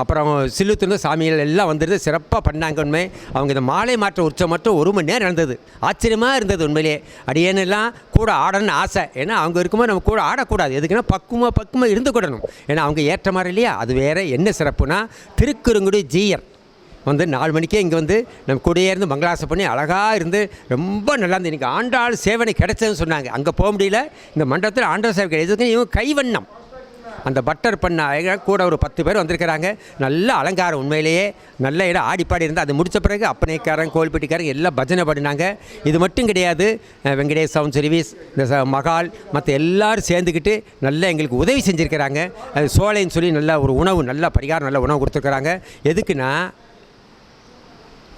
அப்புறம் சில்லுத்துண்டு சாமிகள் எல்லாம் வந்துடுது, சிறப்பாக பண்ணாங்க. உண்மை அவங்க இந்த மாலை மாற்ற உற்சவம் மட்டும் 1 மணி நேரம் நடந்தது. ஆச்சரியமாக இருந்தது. உண்மையிலே அடியேனெல்லாம் கூட ஆடணும்னு ஆசை. ஏன்னா அவங்க இருக்கும்போது நம்ம கூட ஆடக்கூடாது. எதுக்குன்னா பக்குவமாக இருந்து கூடணும். ஏன்னா அவங்க ஏற்ற மாதிரி இல்லையா. அது வேறு என்ன சிறப்புனா, திருக்குறுங்குடி ஜீயர் வந்து 4 மணிக்கே இங்கே வந்து நம்ம கூடயே இருந்து மங்களாசம் பண்ணி அழகாக இருந்து ரொம்ப நல்லா இருந்து. இன்றைக்கி ஆண்டாள் சேவனை கிடைச்சதுன்னு சொன்னாங்க. அங்கே போக முடியல, இந்த மண்டபத்தில் ஆண்டாள் சேவை கிடைச்சதுக்கு இவங்க கைவண்ணம் அந்த பட்டர் பண்ண கூட ஒரு 10 பேர் வந்திருக்கிறாங்க. நல்ல அலங்காரம், உண்மையிலேயே நல்ல இடம் ஆடிப்பாடி இருந்தால் அது முடித்த பிறகு அப்பனைக்காரன் கோவில்பட்டிக்காரன் எல்லாம் பஜனை பண்ணினாங்க. இது மட்டும் கிடையாது, வெங்கடேஷ் சவுண்ட் சர்வீஸ், இந்த மகால் மற்ற எல்லோரும் சேர்ந்துக்கிட்டு நல்லா எங்களுக்கு உதவி செஞ்சுருக்கிறாங்க. அது சோலைன்னு சொல்லி நல்ல ஒரு உணவு, நல்ல பரிகாரம், நல்ல உணவு கொடுத்துருக்குறாங்க. எதுக்குன்னா,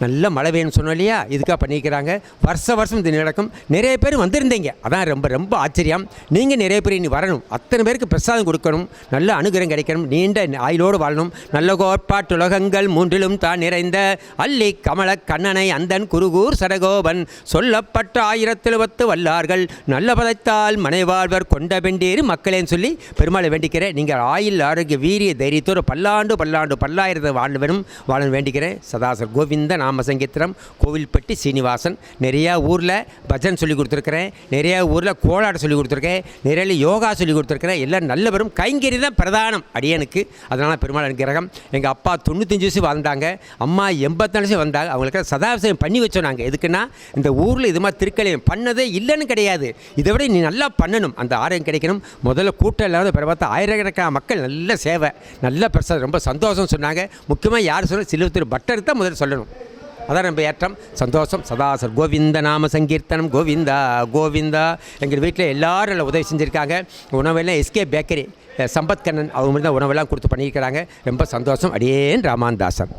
நல்ல மழை பெய்யணும்னு சொன்னோம் இல்லையா, இதுக்காக பண்ணிக்கிறாங்க. வருஷம் இது நடக்கும். நிறைய பேர் வந்திருந்தீங்க, அதான் ரொம்ப ரொம்ப ஆச்சரியம். நீங்கள் நிறைய பேர் இனி வரணும், அத்தனை பேருக்கு பிரசாதம் கொடுக்கணும், நல்ல அனுகிரகம் கிடைக்கணும், நீண்ட ஆயுளோடு வாழணும். நல்ல கோட்பாட்டுலகங்கள் 3லும் தான் நிறைந்த அல்லி கமல கண்ணனை அந்தன் குருகூர் சடகோபன் சொல்லப்பட்ட 1010 வல்லார்கள் நல்ல பதைத்தால் மனைவாழ்வர் கொண்ட பெண்டேறு மக்களேன்னு சொல்லி பெருமாளை வேண்டிக்கிறேன். நீங்கள் ஆயுள் ஆரோக்கிய வீரிய தைரியத்தோடு பல்லாண்டு பல்லாயிரத்தை வாழ வேணும், வாழ வேண்டிக்கிறேன். சதாசர் கோவிந்த நாம சங்கீர்த்தனம். கோவில்பட்டி சீனிவாசன். நிறையா ஊரில் பஜன் சொல்லி கொடுத்துருக்குறேன், நிறையா ஊரில் கோளாட சொல்லி கொடுத்துருக்கேன், நிறைய யோகா சொல்லி கொடுத்துருக்குறேன். எல்லாம் நல்லவரும் கைங்கறி தான் பிரதானம் அடியனுக்கு. அதனால் பெருமாள் அனுகிரகம். எங்கள் அப்பா 95 வயசு வாழ்ந்தாங்க, அம்மா 84 வயசு வந்தாங்க. அவங்களுக்கு சதாபிஷேகம் பண்ணி வச்சோம் நாங்கள். எதுக்குன்னா இந்த ஊரில் இது மாதிரி திருக்கல்யாணம் பண்ணதே இல்லைன்னு கிடையாது, இதை விட நீ நல்லா பண்ணணும், அந்த ஆரோக்கியம் கிடைக்கணும். முதல்ல கூட்டம் இல்லாத பிற பார்த்தா ஆயிரக்கணக்கான மக்கள் நல்ல சேவை, நல்ல பிரசாதம், ரொம்ப சந்தோஷம் சொன்னாங்க. முக்கியமாக யார் சொல்ல சிலுவத்தூர் பட்டர் தான் முதல்ல சொல்லணும். அதான் நம்ம ஏற்றம், சந்தோஷம். சதாசர் கோவிந்த நாம சங்கீர்த்தனம். கோவிந்தா கோவிந்தா. எங்கள் வீட்டில் எல்லோரும் நல்லா உதவி செஞ்சுருக்காங்க. உணவெல்லாம் எஸ்கே பேக்கரி சம்பத் கண்ணன் அவங்க தான் உணவெல்லாம் கொடுத்து பண்ணியிருக்கிறாங்க. ரொம்ப சந்தோஷம். அடியேன் ராமாந்தாசன்.